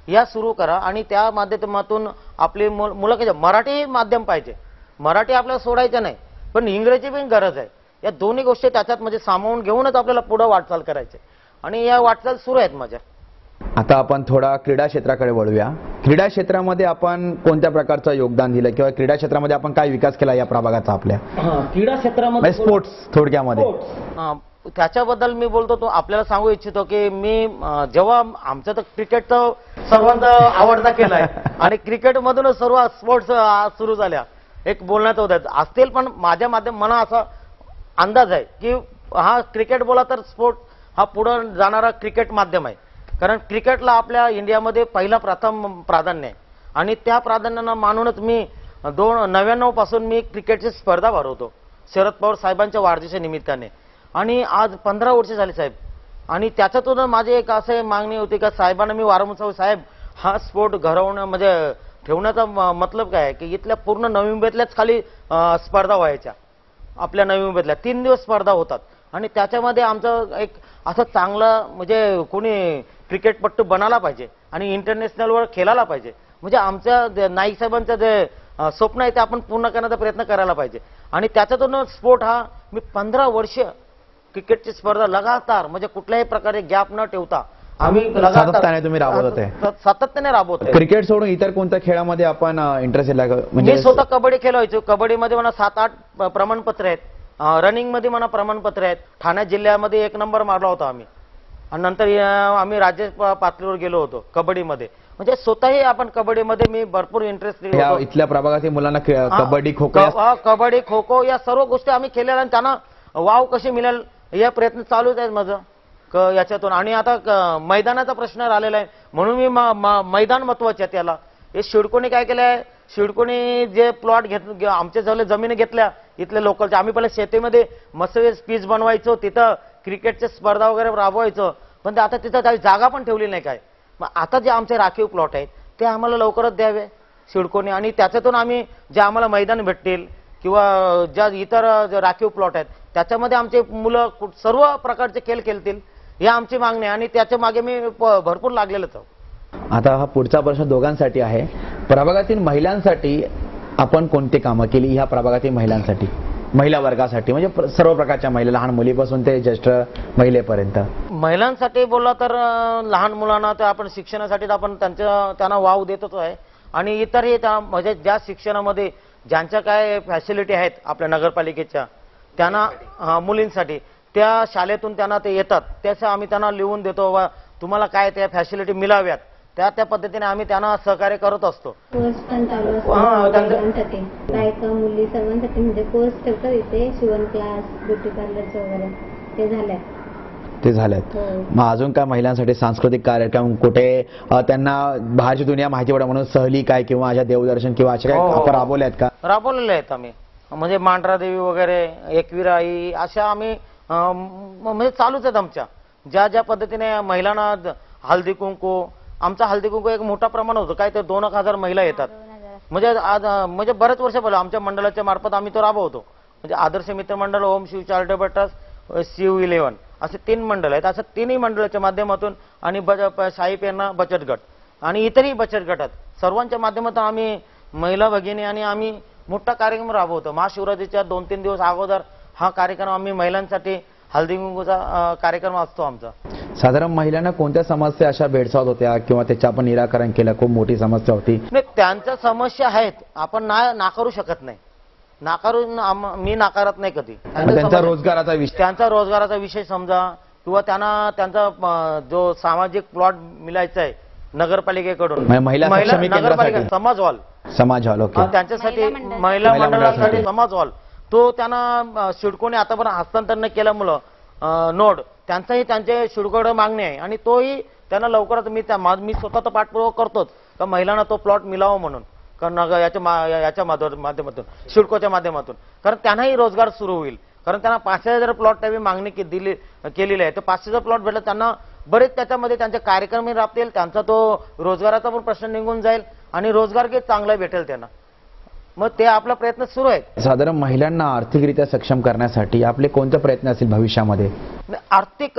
या सुरू करा आणि त्या माध्यमातून आपली मुलं कशा मराठी माध्यम पाहिजे. मराठी आपल्याला सोडायचं नाही, पण इंग्रजी पण गरज आहे. या दोन्ही गोष्टी त्याच्यात म्हणजे सामावून घेऊनच आपल्याला पुढे वाटचाल करायची आणि या वाटचाल सुरू आहेत माझ्या. आता आपण थोडा क्रीडा क्षेत्राकडे वळूया. क्रीडा क्षेत्रामध्ये आपण कोणत्या प्रकारचं योगदान दिलं किंवा क्रीडा क्षेत्रामध्ये आपण काय विकास केला या प्रभागाचा आपल्या? क्रीडा क्षेत्रामध्ये स्पोर्ट्स थोडक्यामध्ये त्याच्याबद्दल मी बोलतो. तो आपल्याला सांगू इच्छितो की मी जेव्हा आमचं तर क्रिकेटचं सर्वांचा आवडता केलाय आणि क्रिकेटमधूनच सर्व स्पोर्ट्स सुरू झाल्या. एक बोलण्यात होत असतील, पण माझ्या मला असा अंदाज आहे की हा क्रिकेट बोला तर स्पोर्ट हा पुढे जाणारा क्रिकेट माध्यम आहे. कारण क्रिकेटला आपल्या इंडियामध्ये पहिला प्रथम प्राधान्य आहे आणि त्या प्राधान्यानं मानूनच मी 1999 पासून मी क्रिकेटची स्पर्धा भरवतो शरद पवार साहेबांच्या वाढदिवसा निमित्ताने आणि आज 15 वर्ष झाली साहेब. आणि त्याच्यातून माझी एक असं मागणी होती का साहेबांना मी वारंवार साहेब हा स्पोर्ट घडवणं म्हणजे ठेवण्याचा मतलब काय आहे की इथल्या पूर्ण नवी मुंबईतल्याच खाली स्पर्धा व्हायच्या. आपल्या नवी मुंबईतल्या 3 दिवस स्पर्धा होतात आणि त्याच्यामध्ये आमचं एक असं चांगलं म्हणजे कोणी क्रिकेटपट्टू बनायला पाहिजे आणि इंटरनॅशनलवर खेळायला पाहिजे. म्हणजे आमच्या नाईक साहेबांचं जे स्वप्न आहे ते आपण पूर्ण करण्याचा प्रयत्न करायला पाहिजे. आणि त्याच्यातून स्पोर्ट हा मी 15 वर्ष क्रिकेटची स्पर्धा लगातार म्हणजे कुठल्याही प्रकारे गॅप न ठेवता आम्ही सातत्याने तुम्ही राबवत होते. सातत्याने राबवतोय. क्रिकेट सोडून इतर कोणत्या खेळामध्ये आपण इंटरेस्ट म्हणजे मी स्वतः कबड्डी खेळायचो. कबड्डीमध्ये मला 7-8 प्रमाणपत्र आहेत. रनिंग मध्ये मला प्रमाणपत्र आहेत. ठाणे जिल्ह्यामध्ये 1 नंबर मारला होता आम्ही आणि नंतर आम्ही राज्य पातळीवर गेलो होतो कबड्डीमध्ये. म्हणजे स्वतःही आपण कबड्डीमध्ये मी भरपूर इंटरेस्ट इथल्या प्रभागातील मुलांना कबड्डी खो खो कबड्डी खो खो या सर्व गोष्टी आम्ही केलेल्या आणि त्यांना वाव कशी मिळेल या प्रयत्न चालूच आहेत माझं याच्यातून. आणि आता मैदानाचा प्रश्न आलेला आहे म्हणून मी मैदान महत्वाचे आहे त्याला. हे शिडकोणी काय केलंय, शिडकोणी जे प्लॉट आमच्या जवळ जमिनी घेतल्या इथल्या लोकलच्या. आम्ही पहिले शेतीमध्ये मस्त पीच बनवायचो, तिथं क्रिकेटच्या स्पर्धा वगैरे राबवायचो, पण आता तिथं काही जागा पण ठेवली नाही काय. मग आता जे आमचे राखीव प्लॉट आहेत ते आम्हाला लवकरच द्यावे शिडकोणी आणि त्याच्यातून आम्ही जे आम्हाला मैदान भेटतील किंवा ज्या इतर राखीव प्लॉट आहेत त्याच्यामध्ये आमचे मुलं सर्व प्रकारचे खेळ खेळतील ही आमची मागणी आणि त्याच्या मागे मी भरपूर लागलेलोच आहोत. आता हा पुढचा प्रश्न दोघांसाठी आहे. प्रभागातील महिलांसाठी आपण कोणती कामं केली ह्या प्रभागातील महिलांसाठी, महिला वर्गासाठी, म्हणजे सर्व प्रकारच्या महिला, लहान मुलीपासून ते ज्येष्ठ महिलेपर्यंत? महिलांसाठी बोलला तर लहान मुलांना तर आपण शिक्षणासाठी आपण त्यांना वाव देतच आहे आणि इतरही म्हणजे ज्या शिक्षणामध्ये ज्यांच्या काय फॅसिलिटी आहेत आपल्या नगरपालिकेच्या त्यांना मुलींसाठी त्या शाळेतून त्यांना ते येतात त्याचं आम्ही त्यांना लिहून देतो वा तुम्हाला काय त्या फॅसिलिटी मिळाव्यात त्या पद्धतीने आम्ही त्यांना सहकार्य करत असतो. कोर्स पण चालू असतो बायका मुली सर्वांसाठी म्हणजे कोर्स ठेवतात इथे शिवण क्लास ब्युटी पार्लरचे वगैरे ते झाल्यात. मग अजून काय महिलांसाठी सांस्कृतिक कार्यक्रम कुठे त्यांना बाहेरची दुनिया माहिती पडा म्हणून सहली काय किंवा अशा देवदर्शन किंवा अशा काय आपण राबवले आहेत का? राबवलेले आहेत आम्ही. म्हणजे मांढरा देवी वगैरे एकविरा आई अशा आम्ही म्हणजे चालूच आहेत आमच्या. ज्या ज्या पद्धतीने महिलांना हळदी कुंकू, आमचा हळदी कुंकू एक मोठा प्रमाण होतं काय ते 2,000 महिला येतात. म्हणजे बरेच वर्ष पहिलं आमच्या मंडळाच्या मार्फत आम्ही तो राबवतो. म्हणजे आदर्श मित्र मंडळ, ओम शिव चॅरिटेबल ट्रस्ट, शिव 11 असे 3 मंडळ आहेत. असं 3ही मंडळाच्या माध्यमातून आणि साई प्रेरणा बचत गट आणि इतरही बचत गटात सर्वांच्या माध्यमातून आम्ही महिला भगिनी आणि आम्ही मोठा कार्यक्रम राबवतो. महाशिवरात्रीच्या 2-3 दिवस अगोदर हा कार्यक्रम आम्ही महिलांसाठी हळदी कुंकूचा कार्यक्रम असतो आमचा. साधारण महिलांना कोणत्या समस्या अशा भेडसावत होत्या किंवा त्याचं आपण निराकरण केलं? खूप मोठी समस्या होती. नाही, त्यांच्या समस्या आहेत, आपण नाकारू शकत नाही. मी नाकारत नाही कधी. त्यांचा रोजगाराचा विषय समजा किंवा त्यांचा जो सामाजिक प्लॉट मिळायचा आहे नगरपालिकेकडून, नगरपालिका समाज हॉल ओके, त्यांच्यासाठी महिला मंडळासाठी समाज हॉल तो त्यांना शिडकोने आतापर्यंत हस्तांतरण केल्यामुळं नोड त्यांचे शिडकोड मागणी आहे आणि तोही त्यांना लवकरच मी स्वतः तर पाठपुरावा करतोच का महिलांना तो प्लॉट मिळावा म्हणून. कारण याच्या माध्यमातून शिडकोच्या माध्यमातून कारण त्यांनाही रोजगार सुरू होईल. कारण त्यांना 5,000 प्लॉट त्यावेळी मागणी केलेली आहे. तर 500 प्लॉट भेटलं त्यांना बरेच त्याच्यामध्ये त्यांचे कार्यक्रमही राबतील, त्यांचा तो रोजगाराचा पण प्रश्न निघून जाईल आणि रोजगार काही चांगला भेटेल त्यांना. मग ते आपला प्रयत्न सुरू आहे. साधारण महिलांना आर्थिकरित्या सक्षम करण्यासाठी आपले कोणते प्रयत्न असतील भविष्यामध्ये? आर्थिक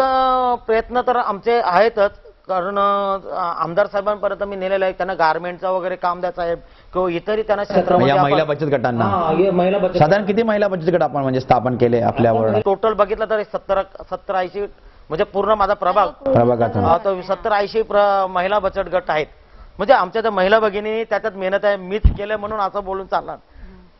प्रयत्न तर आमचे आहेतच, कारण आमदार साहेबांपर्यंत मी नेलेलं आहे. त्यांना गारमेंटचा वगैरे काम द्यायचं आहे किंवा इतरही त्यांना क्षेत्रामध्ये या महिला बचत गटांना महिला बचत साधारण किती महिला बचत गट आपण म्हणजे स्थापन केले आपल्यावर? टोटल बघितलं तर 70-80 म्हणजे पूर्ण माझा प्रभागातून 70-80 महिला बचत गट आहेत. म्हणजे आमच्या त्या महिला भगिनी त्याच्यात मेहनत आहे. मीच केलं म्हणून असं बोलून चालणार,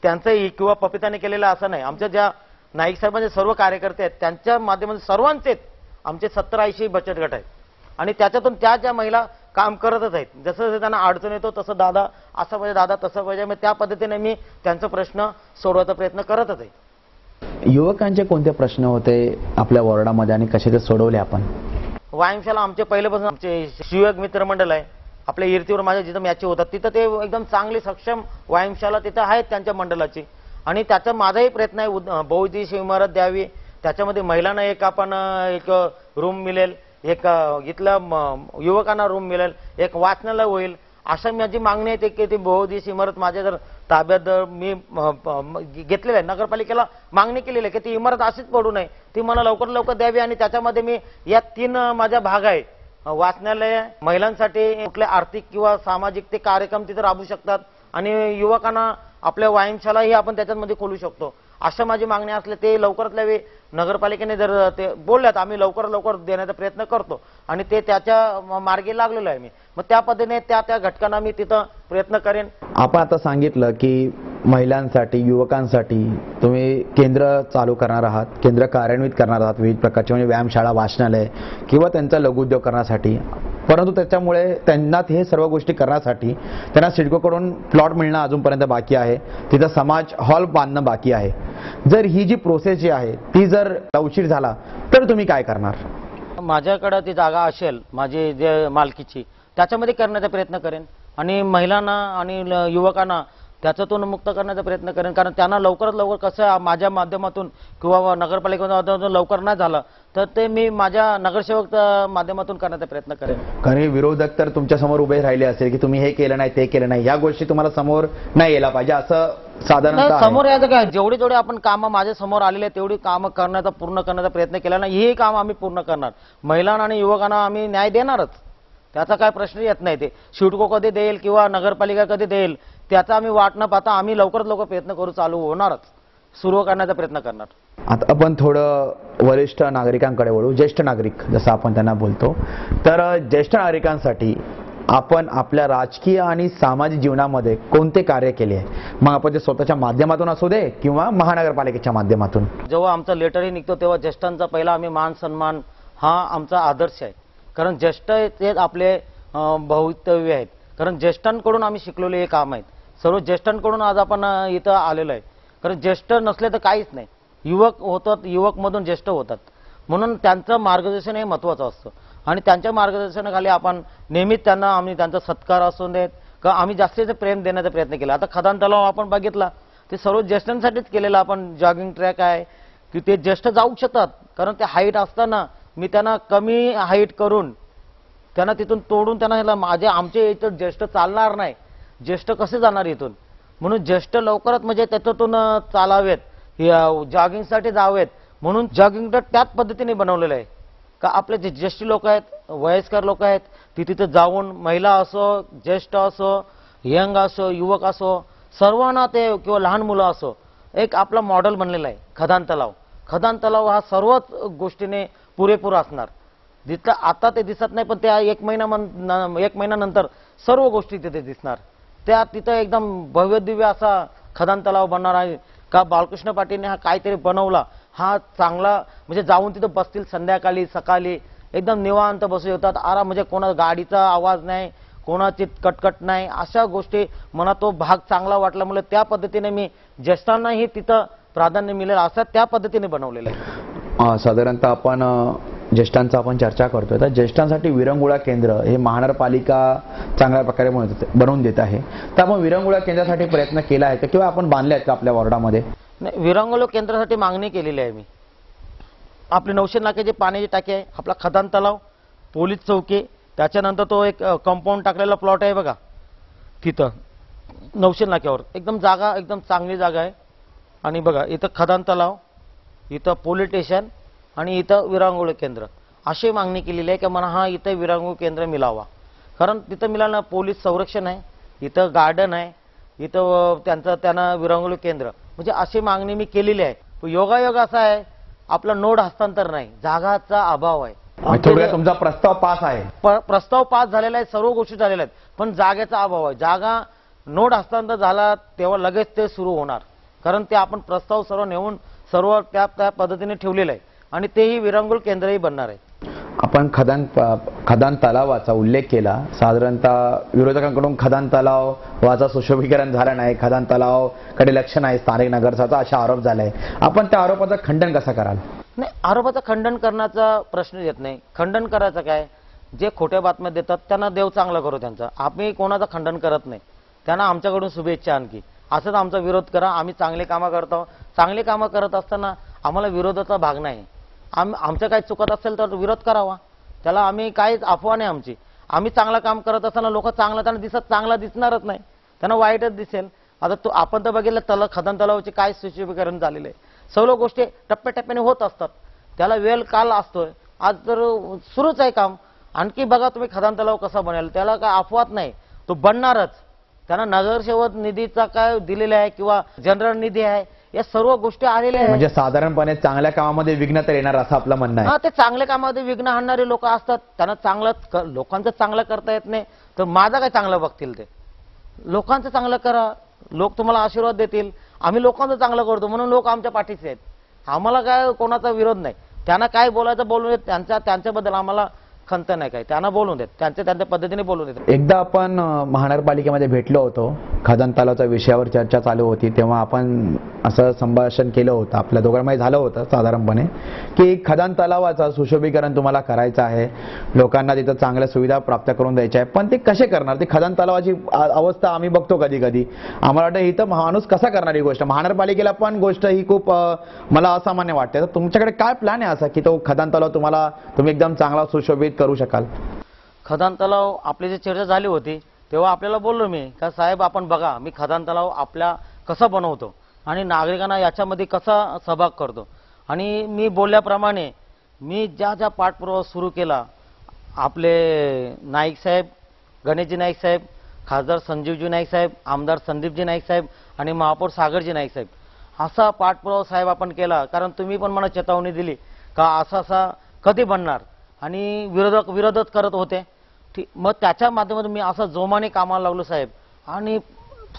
त्यांचंही किंवा पपिताने केलेलं असं नाही. आमच्या ज्या नाईक साहेबांचे सर्व कार्यकर्ते आहेत त्यांच्या माध्यमातून सर्वांचेच आमचे 70-80 बचत गट आहेत आणि त्याच्यातून त्या ज्या महिला काम करतच आहेत. जसं जसं त्यांना अडचण येतो तसं दादा असं पाहिजे, दादा तसं पाहिजे, मग त्या पद्धतीने मी त्यांचा प्रश्न सोडवायचा प्रयत्न करतच आहे. युवकांचे कोणते प्रश्न होते आपल्या वॉर्डामध्ये आणि कसे ते सोडवले आपण? व्यायामशाला आमचे पहिल्यापासून आमचे शिवक मित्रमंडळ आहे आपल्या इर्तीवर माझ्या जिथं मॅची होतात तिथं ते एकदम चांगली सक्षम व्यायामशाला तिथं आहेत त्यांच्या मंडळाची आणि त्याचा माझाही प्रयत्न आहे बहुउद्देशीय इमारत द्यावी, त्याच्यामध्ये महिलांना एक रूम मिळेल, एक इथल्या युवकांना रूम मिळेल, एक वाचनालय होईल, अशा माझी मागणी आहे. की ती बहुउद्देशीय इमारत माझ्या जर ताब्यात मी घेतलेलं आहे, नगरपालिकेला मागणी केलेली आहे की ती इमारत अशीच पडू नये, ती मला लवकर लवकर द्यावी आणि त्याच्यामध्ये मी या 3 माझा भाग आहे, वाचनालय, महिलांसाठी कुठले आर्थिक किंवा सामाजिक ते कार्यक्रम तिथे राबवू शकतात आणि युवकांना आपल्या व्यायामशालाही आपण त्याच्यामध्ये खोलू शकतो. अशा माझी मागणी असले ते लवकरात लवकर नगरपालिकेने जर ते बोलल्यात आम्ही लवकर देण्याचा प्रयत्न करतो आणि ते त्याच्या मार्गी लागलेलो आहे मी. मग त्या पद्धतीने त्या घटकांना मी तिथं प्रयत्न करेन. आपण आता सांगितलं की महिलांसाठी युवकांसाठी तुम्ही केंद्र चालू करणार आहात, केंद्र कार्यान्वित करणार आहात विविध प्रकारचे, म्हणजे व्यायामशाळा, वाचनालय किंवा त्यांचा लघुउद्योग करण्यासाठी. परंतु त्याच्यामुळे त्यांना हे सर्व गोष्टी करण्यासाठी त्यांना सिडकोकडून प्लॉट मिळणं अजूनपर्यंत बाकी आहे, तिथं समाज हॉल बांधणं बाकी आहे. जर ही जी प्रोसेस जी आहे ती जर उशीर झाला तर तुम्ही काय करणार? माझ्याकडे ती जागा असेल माझी जे मालकीची त्याच्यामध्ये करण्याचा प्रयत्न करेन आणि महिलांना आणि युवकांना त्याच्यातून मुक्त करण्याचा प्रयत्न करेन. कारण त्यांना लवकरात लवकर कसं माझ्या माध्यमातून किंवा नगरपालिकेच्या लवकर नाही झालं तर ते मी माझ्या नगरसेवक माध्यमातून करण्याचा प्रयत्न करेन. कारण विरोधक तर तुमच्या समोर उभे राहिले असेल की तुम्ही हे केलं नाही ते केलं नाही, या गोष्टी तुम्हाला समोर नाही यायला पाहिजे असं साधारणतः समोर यायचं काय, जेवढी आपण कामं माझ्या समोर आलेले तेवढी कामं पूर्ण करण्याचा प्रयत्न केला ना, हे काम आम्ही पूर्ण करणार. महिलांना आणि युवकांना आम्ही न्याय देणारच, त्याचा काय प्रश्न येत नाही. ते शिडको कधी देईल किंवा नगरपालिका कधी देईल त्याचा आम्ही वाट न पाहता आम्ही लवकरात लवकर प्रयत्न करू, चालू होणारच, सुरू करण्याचा प्रयत्न करणार. आता आपण थोडं वरिष्ठ नागरिकांकडे वळू, ज्येष्ठ नागरिक जसं आपण त्यांना बोलतो. तर ज्येष्ठ नागरिकांसाठी आपण आपल्या राजकीय आणि सामाजिक जीवनामध्ये कोणते कार्य केले आहे? मग आपण ते स्वतःच्या माध्यमातून असू दे किंवा महानगरपालिकेच्या माध्यमातून. जेव्हा आमचा लेटरही निघतो तेव्हा ज्येष्ठांचा पहिला आम्ही मान सन्मान हा आमचा आदर्श आहे. कारण ज्येष्ठ तेच आपले भवितव्य आहेत. कारण ज्येष्ठांकडून आम्ही शिकलेले हे काम आहेत. सर्व ज्येष्ठांकडून आज आपण इथं आलेलो आहे. कारण ज्येष्ठ नसले तर काहीच नाही. युवक होतात, युवकमधून ज्येष्ठ होतात, म्हणून त्यांचं मार्गदर्शन हे महत्त्वाचं असतं आणि त्यांच्या मार्गदर्शनाखाली आपण नेहमीच आम्ही त्यांचा सत्कार असून देत का आम्ही जास्तीचं प्रेम देण्याचा प्रयत्न केला. आता खदान तलाव आपण बघितला ते सर्व ज्येष्ठांसाठीच केलेलं. आपण जॉगिंग ट्रॅक आहे की ते ज्येष्ठ जाऊ शकतात, कारण ते हाईट असताना मी त्यांना कमी हाईट करून त्यांना तिथून तोडून त्यांना आमचे इथं ज्येष्ठ चालणार नाही, ज्येष्ठ कसे जाणार इथून, म्हणून ज्येष्ठ लवकरात म्हणजे त्याच्यातून चालावेत, जॉगिंगसाठी जावेत, म्हणून जॉगिंग ट्रॅक त्याच पद्धतीने बनवलेलं आहे का आपले जे ज्येष्ठ लोक आहेत, वयस्कर लोक आहेत, ती तिथे जाऊन महिला असो, ज्येष्ठ असो, यंग असो, युवक असो, सर्वांना ते किंवा लहान मुलं असो एक आपला मॉडेल बनलेला आहे खदान तलाव. खदान तलाव हा सर्वच गोष्टीने पुरेपूर असणार. जिथं आता ते दिसत नाही पण त्या एक महिन्यानंतर सर्व गोष्टी तिथे दिसणार. त्या तिथं एकदम भव्य दिव्य असा खदान तलाव बनणार आहे का बाळकृष्ण पाटीलने हा काहीतरी बनवला. हा चांगला म्हणजे जाऊन तिथं बसतील संध्याकाळी सकाळी एकदम निवांत बसू येतात आराम, म्हणजे कोणा गाडीचा आवाज नाही, कोणाची कटकट नाही, अशा गोष्टी मला तो भाग चांगला वाटल्यामुळे त्या पद्धतीने मी ज्येष्ठांनाही तिथं प्राधान्य मिळेल असं त्या पद्धतीने बनवलेलं आहे. साधारणतः आपण ज्येष्ठांचा आपण चर्चा करतोय तर ज्येष्ठांसाठी विरंगुळा केंद्र हे महानगरपालिका चांगल्या प्रकारे बनवून देत आहे. तर आपण विरंगुळा केंद्रासाठी प्रयत्न केला आहे किंवा आपण बांधले आहेत का आपल्या वॉर्डामध्ये? नाही, विरंगुळा केंद्रासाठी मागणी केलेली आहे मी. आपले 900 नाक्याची पाण्याची टाकी आहे, आपला खदान तलाव, पोलीस चौकी, त्याच्यानंतर तो एक कंपाऊंड टाकलेला प्लॉट आहे बघा तिथं 900 नाक्यावर, एकदम जागा एकदम चांगली जागा आहे. आणि बघा इथं खदान तलाव, इथं पोलीस स्टेशन आणि इथं विरंगुळा केंद्र, अशी मागणी केलेली आहे की मला हा इथं विरंगुळा केंद्र मिळावा. कारण तिथं मिळालं पोलीस संरक्षण आहे, इथं गार्डन आहे, इथं त्यांना विरंगुळा केंद्र, म्हणजे अशी मागणी मी केलेली आहे. योगायोग असा आहे आपला नोड हस्तांतर नाही, जागाचा अभाव आहे. थोडक्यात तुमचा प्रस्ताव पास आहे. प्रस्ताव पास झालेला आहे, सर्व गोष्टी झालेल्या आहेत, पण जागेचा अभाव आहे. जागा नोड हस्तांतर झाला तेव्हा लगेच ते सुरू होणार, कारण ते आपण प्रस्ताव सर्व नेऊन सर्व त्या पद्धतीने ठेवलेलं आहे आणि तेही विरंगुळा केंद्रही बनणार आहे. आपण खदान तलावाचा उल्लेख केला. साधारणतः विरोधकांकडून खदान तलावाचा सुशोभीकरण झालं नाही, खदान तलावाकडे लक्ष नाही स्थानिक नगरसेवकाचा, असा आरोप झालाय. आपण त्या आरोपाचं खंडन कसं कराल? नाही, आरोपाचं खंडन करण्याचा प्रश्न येत नाही. खंडन करायचं काय, जे खोट्या बातम्या देतात त्यांना देव चांगला करू त्यांचा. आम्ही कोणाचं खंडन करत नाही, त्यांना आमच्याकडून शुभेच्छा. आणखी असंच आमचा विरोध करा, आम्ही चांगले कामं करतो. चांगले कामं करत असताना आम्हाला विरोधाचा भाग नाही. आमचं काही चुकत असेल तर विरोध करावा, त्याला आम्ही काहीच अफवा नाही आमची. आम्ही चांगलं काम करत असताना लोक चांगला दिसणारच नाही, त्यांना वाईटच दिसेल. आता आपण तर बघितलं खदान तलावाचे काय सुशोभीकरण झालेलं आहे. सर्व गोष्टी टप्प्याटप्प्याने होत असतात, त्याला वेळ काल असतोय. आज तर सुरूच आहे काम. आणखी बघा तुम्ही खदान तलाव कसा बनेल, त्याला काय अफवात नाही, तो बनणारच. त्यांना नगरसेवक निधीचा काय दिलेला आहे किंवा जनरल निधी आहे, या सर्व गोष्टी आलेल्या आहेत. म्हणजे साधारणपणे चांगल्या कामामध्ये विघ्न तर येणार असं आपलं म्हणणं आहे. हा, ते चांगल्या कामामध्ये विघ्न आणणारे लोक असतात, त्यांना लोकांचं चांगलं करता येत नाही, तर माझं काय चांगलं बघतील. ते लोकांचं चांगलं करा, लोक तुम्हाला आशीर्वाद देतील. आम्ही लोकांचं चांगलं करतो म्हणून लोक आमच्या पाठीचे आहेत. आम्हाला काय कोणाचा विरोध नाही. त्यांना काय बोलायचं बोलून देत, त्यांच्याबद्दल आम्हाला खंत नाही, काय त्यांना बोलून देत, त्यांच्या पद्धतीने बोलून देत. एकदा आपण महानगरपालिकेमध्ये भेटलो होतो, खदान तलावाच्या विषयावर चर्चा चालू होती, तेव्हा आपण असं संभाषण केलं होतं, आपल्या दोघांमध्ये झालं होतं साधारणपणे, की खदान तलावाचं सुशोभीकरण तुम्हाला करायचं आहे, लोकांना तिथं चांगल्या सुविधा प्राप्त करून द्यायच्या आहे. पण ते कसे करणार? ते खदान तलावाची अवस्था आम्ही बघतो कधी कधी, आम्हाला वाटतं इथं माणूस कसा करणार ही गोष्ट. महानगरपालिकेला पण गोष्ट ही खूप मला असामान्य वाटते. तर तुमच्याकडे काय प्लॅन आहे असा की तो खदान तलाव तुम्ही एकदम चांगला सुशोभित करू शकाल? खदान तलाव आपली जी चर्चा झाली होती तेव्हा आपल्याला बोललो मी का साहेब आपण बघा, मी खदान तलाव आपल्या कसा बनवतो आणि नागरिकांना याच्यामध्ये कसा सहभाग करतो. आणि मी बोलल्याप्रमाणे मी ज्या पाठपुरावा सुरू केला, आपले नाईक साहेब, गणेशजी नाईक साहेब, खासदार संजीवजी नाईक साहेब, आमदार संदीपजी नाईक साहेब आणि महापौर सागरजी नाईक साहेब, असा पाठपुरावा साहेब आपण केला. कारण तुम्ही पण मला चेतावणी दिली का असा कधी बनणार, आणि विरोधच करत होते. मग त्याच्या माध्यमातून मी असं जोमाने कामाला लागलो साहेब. आणि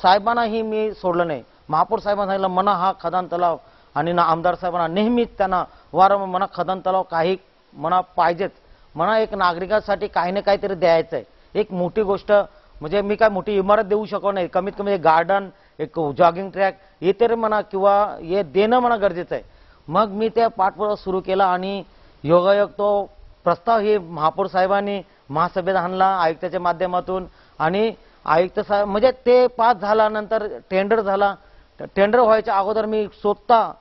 साहेबांनाही मी सोडलं नाही. महापौर साहेबांना सांगितलं म्हणा हा खदान तलाव, आणि आमदार साहेबांना नेहमीच त्यांना वारंवार म्हणा खदान तलाव काही म्हणा पाहिजेच, म्हणा एक नागरिकांसाठी काही ना काहीतरी द्यायचं आहे. एक मोठी गोष्ट म्हणजे मी काय मोठी इमारत देऊ शकत नाही, कमीत कमी गार्डन, एक जॉगिंग ट्रॅक हे तरी म्हणा किंवा हे देणं म्हणा गरजेचं आहे. मग मी त्या पाठपुरावा सुरू केला आणि योगायोग तो प्रस्ताव हे महापौर साहेबांनी महासभेत आणला आयुक्ताच्या माध्यमातून. आणि आयुक्त साहेब म्हणजे ते पास झाल्यानंतर टेंडर झाला. टेंडर व्हायच्या अगोदर मी स्वतः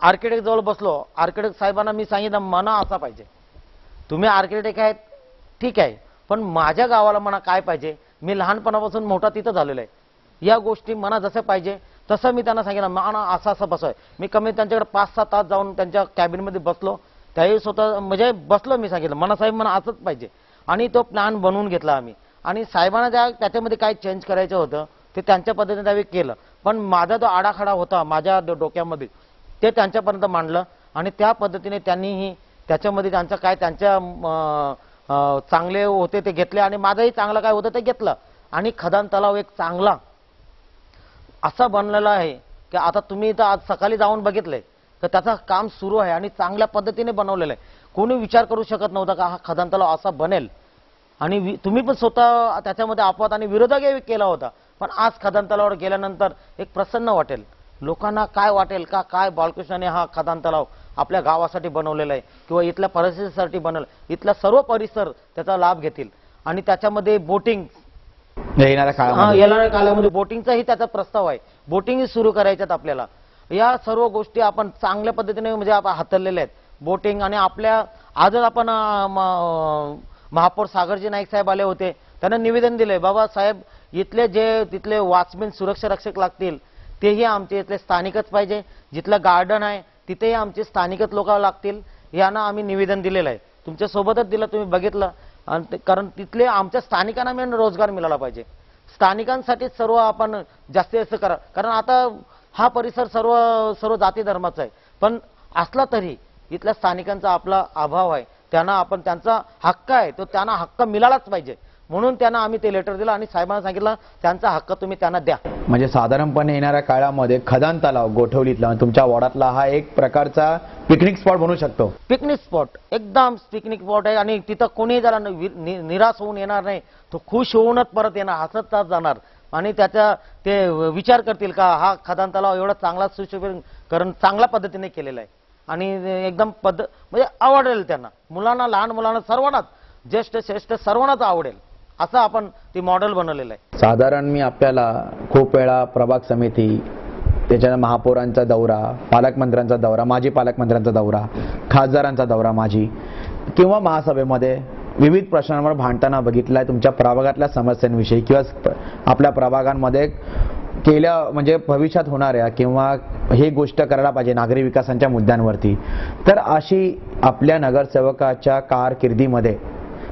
आर्किटेक्ट जवळ बसलो. आर्किटेक्ट साहेबांना मी सांगितलं मना असा पाहिजे, तुम्ही आर्किटेक्ट आहेत ठीक आहे, पण माझ्या गावाला मना काय पाहिजे, मी लहानपणापासून मोठा तिथं झालेला आहे, या गोष्टी मना जसं पाहिजे तसं मी त्यांना सांगितलं मना असं बसवाय. मी कमी त्यांच्याकडे 5-6 तास जाऊन त्यांच्या कॅबिनमध्ये बसलो, त्याही स्वतः म्हणजे बसलो. मी सांगितलं मना साहेब मला असंच पाहिजे, आणि तो प्लॅन बनवून घेतला आम्ही. आणि साहेबांना त्याच्यामध्ये काय चेंज करायचं होतं ते त्यांच्या पद्धतीने त्यावेळी केलं. पण माझा जो आडाखाडा होता माझ्या डोक्यामध्ये ते त्यांच्यापर्यंत मांडलं, आणि त्या पद्धतीने त्यांनीही त्याच्यामध्ये त्यांच्या चांगले होते ते घेतले, आणि माझंही चांगलं काय होतं ते घेतलं. आणि खदान तलाव एक चांगला असा बनलेला आहे की आता तुम्ही इथं आज सकाळी जाऊन बघितलंय तर त्याचं काम सुरू आहे आणि चांगल्या पद्धतीने बनवलेलं आहे. कोणी विचार करू शकत नव्हता का हा खदान तलाव असा बनेल. आणि तुम्ही पण स्वतः त्याच्यामध्ये अपवाद आणि विरोधही केला होता. पण आज खदान तलावावर गेल्यानंतर एक प्रसन्न वाटेल, लोकांना काय वाटेल का काय बालकृष्णाने हा खदान तलाव आपल्या गावासाठी बनवलेला आहे किंवा इथल्या परिस्थितीसाठी बनवलं, इथला सर्व परिसर त्याचा लाभ घेतील. आणि त्याच्यामध्ये बोटिंग येणाऱ्या काळामध्ये बोटिंगचाही त्याचा प्रस्ताव आहे. बोटिंग सुरू करायच्यात आपल्याला. या सर्व गोष्टी आपण चांगल्या पद्धतीने म्हणजे आपण हाताळलेल्या आहेत. बोटिंग आणि आपल्या आजच आपण महापौर सागरजी नाईक साहेब आले होते, त्यांना निवेदन दिले, बाबा साहेब इथले जे तिथले वॉचमॅन सुरक्षा रक्षक लागतील तेही आमचे इथले स्थानिकच पाहिजे, जिथलं गार्डन आहे तिथेही आमचे स्थानिकच लोक लागतील, यांना आम्ही निवेदन दिलेलं आहे. तुमच्या सोबतच दिलं, तुम्ही बघितलं. आणि कारण तिथले आमच्या स्थानिकांना मिळून रोजगार मिळाला पाहिजे. स्थानिकांसाठी सर्व आपण जास्तीत जास्त करा, कारण आता हा परिसर सर्व जाती धर्माचा आहे, पण असला तरी इथल्या स्थानिकांचा आपला अभाव आहे, त्यांना आपण त्यांचा हक्क आहे तो त्यांना हक्क मिळालाच पाहिजे. म्हणून त्यांना आम्ही ते लेटर दिलं आणि साहेबांना सांगितलं त्यांचा हक्क तुम्ही त्यांना द्या. म्हणजे साधारणपणे येणाऱ्या काळामध्ये खदान तलाव गोठवलीतला तुमच्या वॉर्डातला हा एक प्रकारचा पिकनिक स्पॉट बनू शकतो. पिकनिक स्पॉट एकदम पिकनिक स्पॉट आहे आणि तिथं कोणी जरा निराश होऊन येणार नाही, तो खुश होऊनच परत येणार, हसत जाणार आणि त्याचा ते विचार करतील का हा खदान तलाव एवढा चांगला सुशोभीकरण चांगल्या पद्धतीने केलेला आहे आणि एकदम म्हणजे आवडेल त्यांना, मुलांना, लहान मुलांना, सर्वांनाच, ज्येष्ठ श्रेष्ठ सर्वांनाच आवडेल असं आपण ती मॉडेल बनवलेलं आहे. साधारण मी आपल्याला खूप वेळा प्रभाग समिती, त्याच्या महापौरांचा दौरा, पालकमंत्र्यांचा दौरा, माजी पालकमंत्र्यांचा दौरा, खासदारांचा दौरा माजी किंवा महासभेमध्ये विविध प्रश्नांवर भांडताना बघितलाय. तुमच्या प्रभागातल्या समस्यांविषयी किंवा आपल्या प्रभागांमध्ये केल्या म्हणजे भविष्यात होणाऱ्या किंवा हे गोष्ट करायला पाहिजे नागरी विकासांच्या मुद्द्यांवरती. तर अशी आपल्या नगरसेवकाच्या कारकिर्दीमध्ये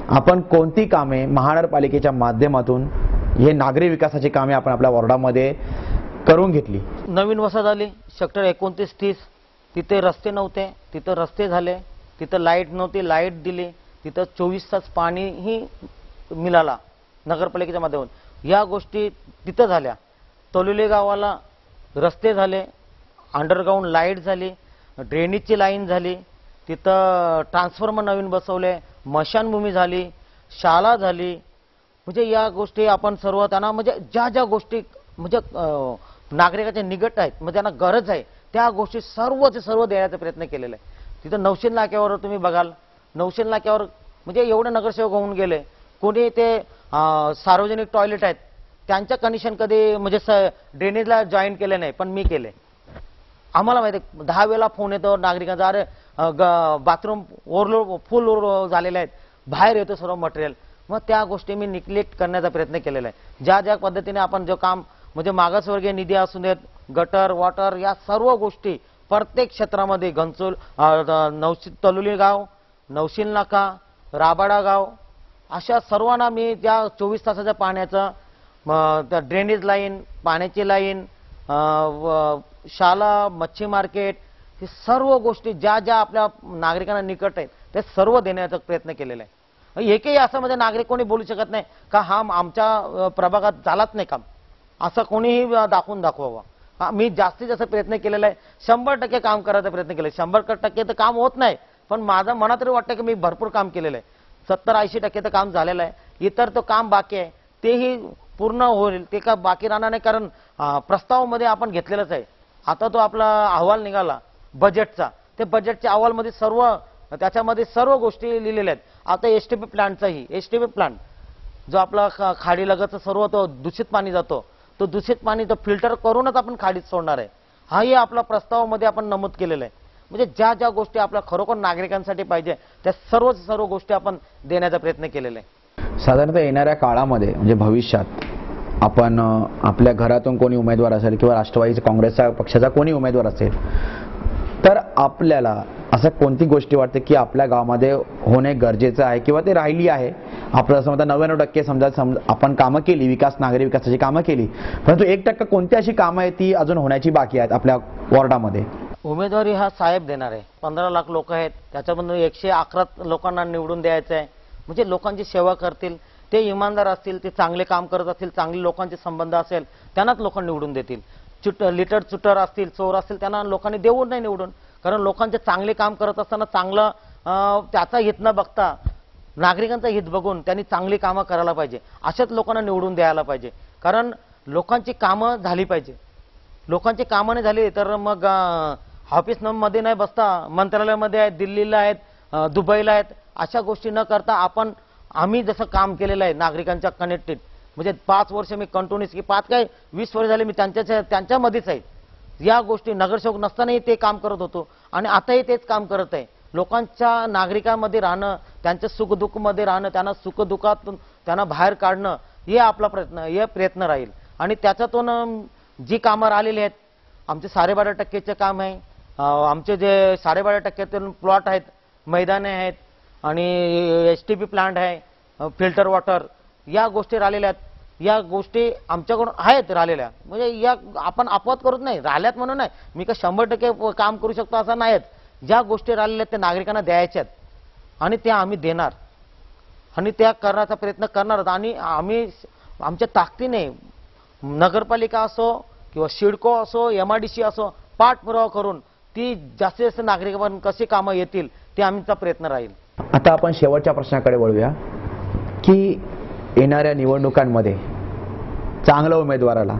आपण कोणती कामे महानगरपालिकेच्या माध्यमातून हे नागरी विकासाची कामे आपण आपल्या वॉर्डामध्ये करून घेतली? नवीन वसाहत आली सेक्टर 29-30, तिथे रस्ते नव्हते, तिथं रस्ते झाले, तिथं लाईट नव्हती, लाईट दिली, तिथं 24 तास पाणीही मिळाला नगरपालिकेच्या माध्यमातून. या गोष्टी तिथं झाल्या. तोलुले गावाला रस्ते झाले, अंडरग्राऊंड लाईट झाली, ड्रेनेजची लाईन झाली, तिथं ट्रान्सफॉर्मर नवीन बसवले, मशानभूमी झाली, शाळा झाली. म्हणजे या गोष्टी आपण सर्व त्यांना म्हणजे ज्या गोष्टी म्हणजे नागरिकाच्या निकट आहेत, म्हणजे त्यांना गरज आहे त्या गोष्टी सर्व देण्याचा प्रयत्न केलेला आहे. तिथं नौशीन नाक्यावर तुम्ही बघाल, नौशीन नाक्यावर म्हणजे एवढे नगरसेवक होऊन गेले, कोणी ते सार्वजनिक टॉयलेट आहेत त्यांच्या कंडिशन कधी म्हणजे ड्रेनेजला जॉईन केले नाही, पण मी केले. आम्हाला माहिती आहे 10 वेळा फोन येतो नागरिकांचा, अरे बाथरूम फुल झालेले आहेत, बाहेर येतो सर्व मटेरियल. मग त्या गोष्टी मी निग्लेक्ट करण्याचा प्रयत्न केलेला आहे. ज्या पद्धतीने आपण जो काम म्हणजे मागासवर्गीय निधी असू देत, गटर, वॉटर, या सर्व गोष्टी प्रत्येक क्षेत्रामध्ये घनसोल, तलोली गाव, नौशीन नाका, राबाडा गाव, अशा सर्वांना मी त्या 24 तासाच्या पाण्याचं त्या ड्रेनेज लाईन, पाण्याची लाईन, शाळा, मच्छी मार्केट, हे सर्व गोष्टी ज्या आपल्या नागरिकांना निकट आहेत ते सर्व देण्याचा प्रयत्न केलेला आहे. एकही असं म्हणजे नागरिक कोणी बोलू शकत नाही का हा आमच्या प्रभागात झालाच नाही काम, असं कोणीही दाखवावं. मी जास्तीत जास्त प्रयत्न केलेला आहे, 100% काम करायचा प्रयत्न केला. 100% तर काम होत नाही, पण माझं मनात तरी वाटतं की मी भरपूर काम केलेलं आहे. 70-80% तर काम झालेलं आहे. इतर तो काम बाकी आहे, तेही पूर्ण होईल, ते का बाकी राहणार नाही, कारण प्रस्तावामध्ये आपण घेतलेलंच आहे. आता तो आपला अहवाल निघाला बजेटचा, ते बजेटच्या अहवालमध्ये त्याच्यामध्ये सर्व गोष्टी लिहिलेल्या आहेत. आता एसटीपी प्लांटचाही, एसटीपी प्लांट जो आपला खाडी लगतचा सर्व तो दूषित पाणी जातो, तो दूषित पाणी तो फिल्टर करूनच आपण खाडीत सोडणार आहे, हाही आपला प्रस्तावामध्ये आपण नमूद केलेलं आहे. म्हणजे ज्या गोष्टी आपल्या खरोखर नागरिकांसाठी पाहिजे त्या सर्व गोष्टी आपण देण्याचा प्रयत्न केलेला आहे. साधारणतः येणाऱ्या काळामध्ये म्हणजे भविष्यात आपण आपल्या घरातून कोणी उमेदवार असेल किंवा राष्ट्रवादी काँग्रेसच्या पक्षाचा कोणी उमेदवार असेल तर आपल्याला असं कोणती गोष्टी वाटते की आपल्या गावामध्ये होणे गरजेचं आहे किंवा ते राहिली आहे? आपलं समजा 99% समजा आपण कामं केली, नागरी विकासाची कामं केली, परंतु 1% कोणती अशी कामं आहेत ती अजून होण्याची बाकी आहेत आपल्या वॉर्डामध्ये? उमेदवारी हा साहेब देणार आहे. 15 लाख लोक आहेत, त्याच्यामधून 111 लोकांना निवडून द्यायचं आहे. म्हणजे लोकांची सेवा करतील, ते इमानदार असतील, ते चांगले काम करत असतील, चांगले लोकांचे संबंध असेल, त्यांनाच लोक निवडून देतील. लिटर चुटर असतील, चोर असतील, त्यांना लोकांनी देऊन नाही निवडून. कारण लोकांचे चांगले काम करत असताना चांगलं त्याचा हित न बघता नागरिकांचं हित बघून त्यांनी चांगली कामं करायला पाहिजे, अशाच लोकांना निवडून द्यायला पाहिजे. कारण लोकांची कामं झाली पाहिजे. लोकांची कामं नाही झाली तर मग ऑफिस मध्ये नाही बसता मंत्रालयामध्ये आहेत, दिल्लीला आहेत, दुबईला आहेत, अशा गोष्टी न करता आम्ही जसं काम केलेलं आहे नागरिकांच्या कनेक्टेड, म्हणजे 5 वर्ष मी कंटिन्यूस की 5 काय 20 वर्ष झाले मी त्यांच्यामध्येच आहे. या गोष्टी नगरसेवक नसतानाही ते काम करत होतो आणि आताही तेच काम करत आहे. लोकांच्या नागरिकांमध्ये राहणं, त्यांच्या सुखदुःखमध्ये राहणं, त्यांना सुखदुःखातून त्यांना बाहेर काढणं हे आपला प्रयत्न राहील. आणि त्याच्यातून जी कामं राहिलेली आहेत, आमचे 12.5% काम आहे, आमचे जे 12.5% प्लॉट आहेत, मैदाने आहेत आणि STP प्लांट आहे, फिल्टर वॉटर, या गोष्टी राहिलेल्या आहेत. या गोष्टी आमच्याकडून आहेत राहिलेल्या, म्हणजे या आपण अपवाद करत नाही, राहिल्यात म्हणून नाही. मी का 100% काम करू शकतो असं नाहीत. ज्या गोष्टी राहिलेल्या आहेत त्या नागरिकांना द्यायच्यात आणि त्या आम्ही देणार आणि त्या करण्याचा प्रयत्न करणार. आणि आम्ही आमच्या ताकदीने नगरपालिका असो किंवा सिडको असो, MIDC असो, पाठपुरावा करून ती जास्तीत जास्त नागरिकांपर्यंत कशी कामं येतील ते आमचा प्रयत्न राहील. आता आपण शेवटच्या प्रश्नाकडे वळूया की येणाऱ्या निवडणुकांमध्ये चांगल्या उमेदवाराला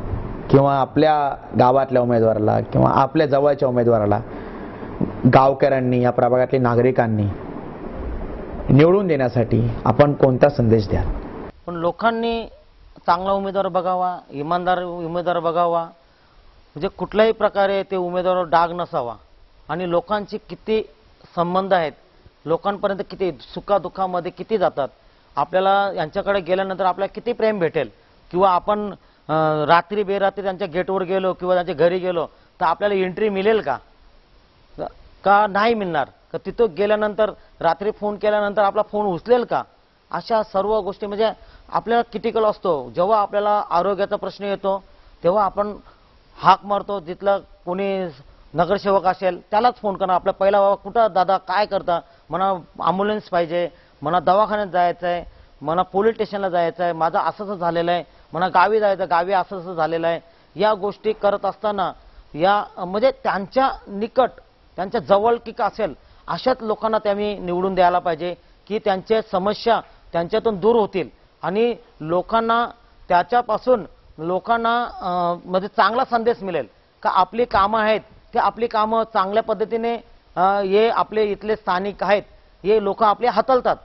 किंवा आपल्या गावातल्या उमेदवाराला किंवा आपल्या जवळच्या उमेदवाराला गावकऱ्यांनी, या प्रभागातल्या नागरिकांनी निवडून देण्यासाठी आपण कोणता संदेश द्याल? पण लोकांनी चांगला उमेदवार बघावा, इमानदार उमेदवार बघावा, म्हणजे कुठल्याही प्रकारे ते उमेदवारावर डाग नसावा आणि लोकांची किती संबंध आहेत, लोकांपर्यंत किती सुखादुःखामध्ये किती जातात, आपल्याला यांच्याकडे गेल्यानंतर आपल्याला किती प्रेम भेटेल. किंवा आपण रात्री बेरात्री त्यांच्या गेटवर गेलो किंवा त्यांच्या घरी गेलो तर आपल्याला एंट्री मिळेल का नाही मिळणार, का तिथं गेल्यानंतर रात्री फोन केल्यानंतर आपला फोन उचलेल का, अशा सर्व गोष्टी म्हणजे आपल्याला क्रिटिकल असतो. जेव्हा आपल्याला आरोग्याचा प्रश्न येतो तेव्हा आपण हाक मारतो, जिथला कोणी नगरसेवक असेल त्यालाच फोन करणार. आपल्या पहिला बाबा कुठं दादा काय करता, मला ॲम्ब्युलन्स पाहिजे, मला दवाखान्यात जायचं आहे, मला पोलीस स्टेशनला जायचं आहे, माझं असं झालेलं आहे, मला गावी जायचं, गावी असं झालेलं आहे. या गोष्टी करत असताना या म्हणजे त्यांच्या निकट, त्यांच्या जवळकीक असेल अशाच लोकांना त्यांनी निवडून द्यायला पाहिजे की त्यांच्या समस्या त्यांच्यातून दूर होतील आणि लोकांना त्याच्यापासून म्हणजे चांगला संदेश मिळेल का आपली कामं आहेत की आपली कामं चांगल्या पद्धतीने हे आपले इथले स्थानिक आहेत हे लोक आपले हाताळतात.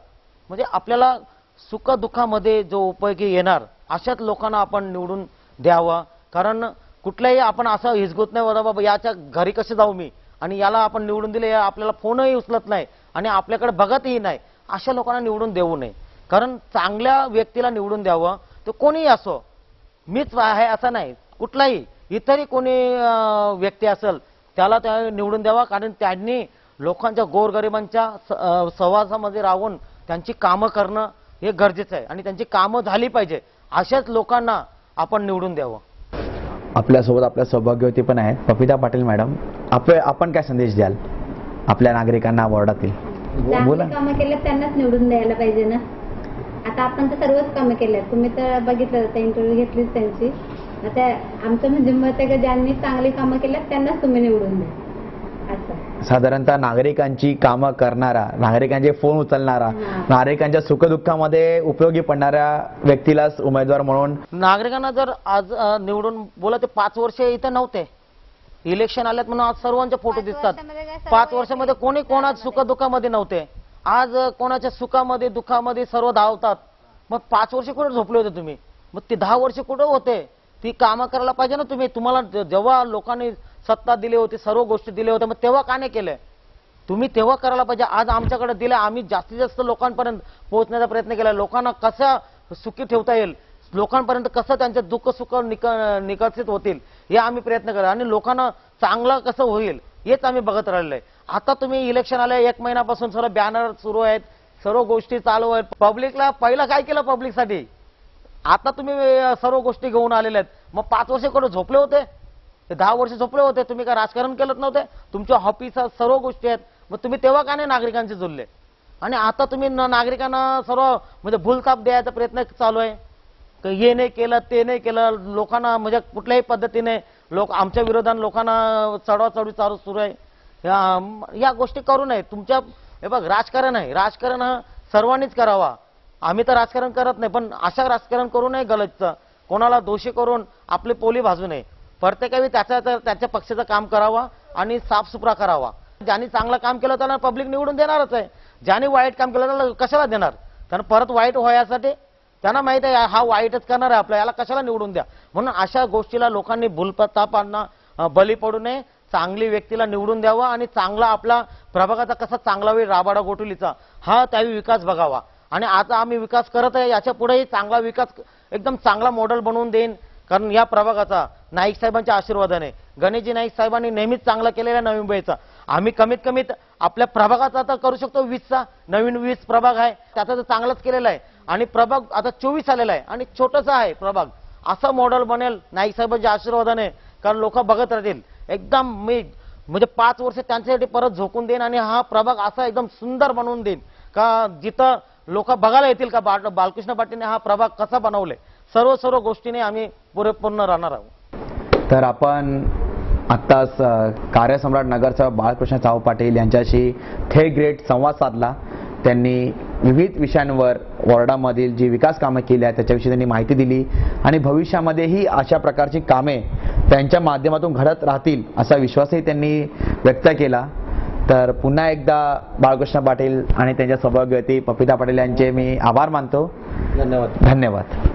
म्हणजे आपल्याला सुखदुःखामध्ये जो उपयोगी येणार अशाच लोकांना आपण निवडून द्यावं. कारण कुठल्याही आपण असं हिजगूत नाही होता बाबा याच्या घरी कसे जाऊ मी आणि याला आपण निवडून दिले, आपल्याला फोनही उचलत नाही आणि आपल्याकडे बघतही नाही, अशा लोकांना निवडून देऊ नये. कारण चांगल्या व्यक्तीला निवडून द्यावं, तो कोणीही असो, मीच आहे असं नाही, कुठलाही इतरही कोणी व्यक्ती असेल त्याला त्या निवडून द्यावा. कारण त्यांनी लोकांच्या गोरगरिबांच्या सहवासामध्ये राहून त्यांची कामं करणं हे गरजेचं आहे आणि त्यांची कामं झाली पाहिजे. अशाच लोकांना आपण निवडून द्यावं. आपल्यासोबत आपल्या सौभाग्यवती पण आहेत पपिता पाटील मॅडम, आपण काय संदेश द्याल आपल्या नागरिकांना वॉर्डातील? बोला. कामं केल्यात त्यांनाच निवडून द्यायला पाहिजे ना. आता आपण तर सर्वच कामं केल्यात, तुम्ही तर बघितलं होतं, इंटरव्ह्यू घेतलीच त्यांची. आता आमचं म्हणजे मत आहे की ज्यांनी चांगली कामं केल्यात त्यांनाच तुम्ही निवडून द्या. असं साधारणतः नागरिकांची कामं करणारा, नागरिकांचे फोन उचलणारा, नागरिकांच्या सुखदुःखामध्ये उपयोगी पडणाऱ्या व्यक्तीलाच उमेदवार म्हणून नागरिकांना जर आज निवडून बोला ते 5 वर्ष इथं नव्हते, इलेक्शन आल्यात म्हणून आज सर्वांचे फोटो दिसतात. 5 वर्षामध्ये कोणी कोणाच्या सुखदुःखामध्ये नव्हते, आज कोणाच्या सुखामध्ये दुःखामध्ये सर्व धावतात. मग 5 वर्ष कुठे झोपले होते तुम्ही? मग ते 10 वर्ष कुठे होते? ती कामं करायला पाहिजे ना तुम्ही. तुम्हाला जेव्हा लोकांनी सत्ता दिली होती, सर्व गोष्टी दिल्या होत्या, मग तेव्हा का नाही केलं तुम्ही? तेव्हा करायला पाहिजे. आज आमच्याकडे दिलं, आम्ही जास्तीत जास्त लोकांपर्यंत पोहोचण्याचा प्रयत्न केला. लोकांना कसं सुखी ठेवता येईल, लोकांपर्यंत कसं त्यांचं दुःख सुख निकर्षित होतील हे आम्ही प्रयत्न करा आणि लोकांना चांगलं कसं होईल हेच आम्ही बघत राहिलोय. आता तुम्ही इलेक्शन आले 1 महिन्यापासून सर्व बॅनर सुरू आहेत, सर्व गोष्टी चालू आहेत. पब्लिकला पहिला काय केलं पब्लिकसाठी, आता तुम्ही सर्व गोष्टी घेऊन आलेल्या आहेत. मग 5 वर्ष कुठे झोपले होते? 10 वर्ष झोपले होते? तुम्ही काय राजकारण केलं नव्हते? तुमच्या ऑफिस सर्व गोष्टी आहेत, मग तुम्ही तेव्हा का नाही नागरिकांचे जुळले? आणि आता तुम्ही नागरिकांना सर्व म्हणजे भूलथाप द्यायचा प्रयत्न चालू आहे. हे नाही केलं, ते नाही केलं, लोकांना म्हणजे कुठल्याही पद्धतीने लोक आमच्या विरोधात लोकांना चढवाचढवी चालू सुरू आहे. या गोष्टी करू नये. तुमच्या हे बघ राजकारण आहे, राजकारण सर्वांनीच करावा. आम्ही तर राजकारण करत नाही, पण अशा राजकारण करू नये गलतचं, कोणाला दोषी करून आपली पोली भाजू नये. प्रत्येकाने त्याच्या पक्षाचं काम करावा आणि साफसुथरा करावा. ज्यांनी चांगलं काम केलं त्याला पब्लिक निवडून देणारच आहे, ज्यांनी वाईट काम केलं त्याला कशाला देणार? त्यांना परत वाईट व्हायसाठी त्यांना माहित आहे हा वाईटच करणार आहे आपल्या, याला कशाला निवडून द्या. म्हणून अशा गोष्टीला लोकांनी भूलथापांना बली पडू नये, चांगली व्यक्तीला निवडून द्यावं आणि चांगला आपला प्रभागाचा कसा चांगला होईल राबाडा गोटुलीचा हा त्यावेळी विकास बघावा. आणि आता आम्ही विकास करत आहे, याच्या पुढेही चांगला विकास एकदम चांगला मॉडेल बनवून देईन. कारण या प्रभागाचा नाईक साहेबांच्या आशीर्वादाने, गणेशजी नाईक साहेबांनी नेहमीच चांगला केलेला नवी मुंबईचा. आम्ही कमीत कमीत आपल्या प्रभागाचा तर करू शकतो 20चा, नवीन 20 प्रभाग आहे त्याचा तर चांगलाच केलेला आहे. आणि प्रभाग आता 24 आलेला आहे आणि छोटासा आहे प्रभाग. असं मॉडेल बनेल नाईक साहेबांच्या आशीर्वादाने, कारण लोक बघत राहतील. एकदम मी म्हणजे 5 वर्ष त्यांच्यासाठी परत झोकून देईन आणि हा प्रभाग असा एकदम सुंदर बनवून देईन का जिथं लोक बघायला येतील का बालकृष्ण पाटीलने हा प्रभाग कसा बनवलाय. सर्व गोष्टीने आम्ही पूर्ण राहणार आहोत. तर आपण आत्ताच कार्यसम्राट नगरसेवक बाळकृष्ण चाऊ पाटील यांच्याशी थेट संवाद साधला. त्यांनी विविध विषयांवर वॉर्डामधील जी विकास कामे केली आहेत त्याच्याविषयी त्यांनी माहिती दिली आणि भविष्यामध्येही अशा प्रकारची कामे त्यांच्या माध्यमातून घडत राहतील असा विश्वासही त्यांनी व्यक्त केला. तर पुन्हा एकदा बाळकृष्ण पाटील आणि त्यांच्या सौभाग्यवती पपिता पाटील यांचे मी आभार मानतो. धन्यवाद. धन्यवाद.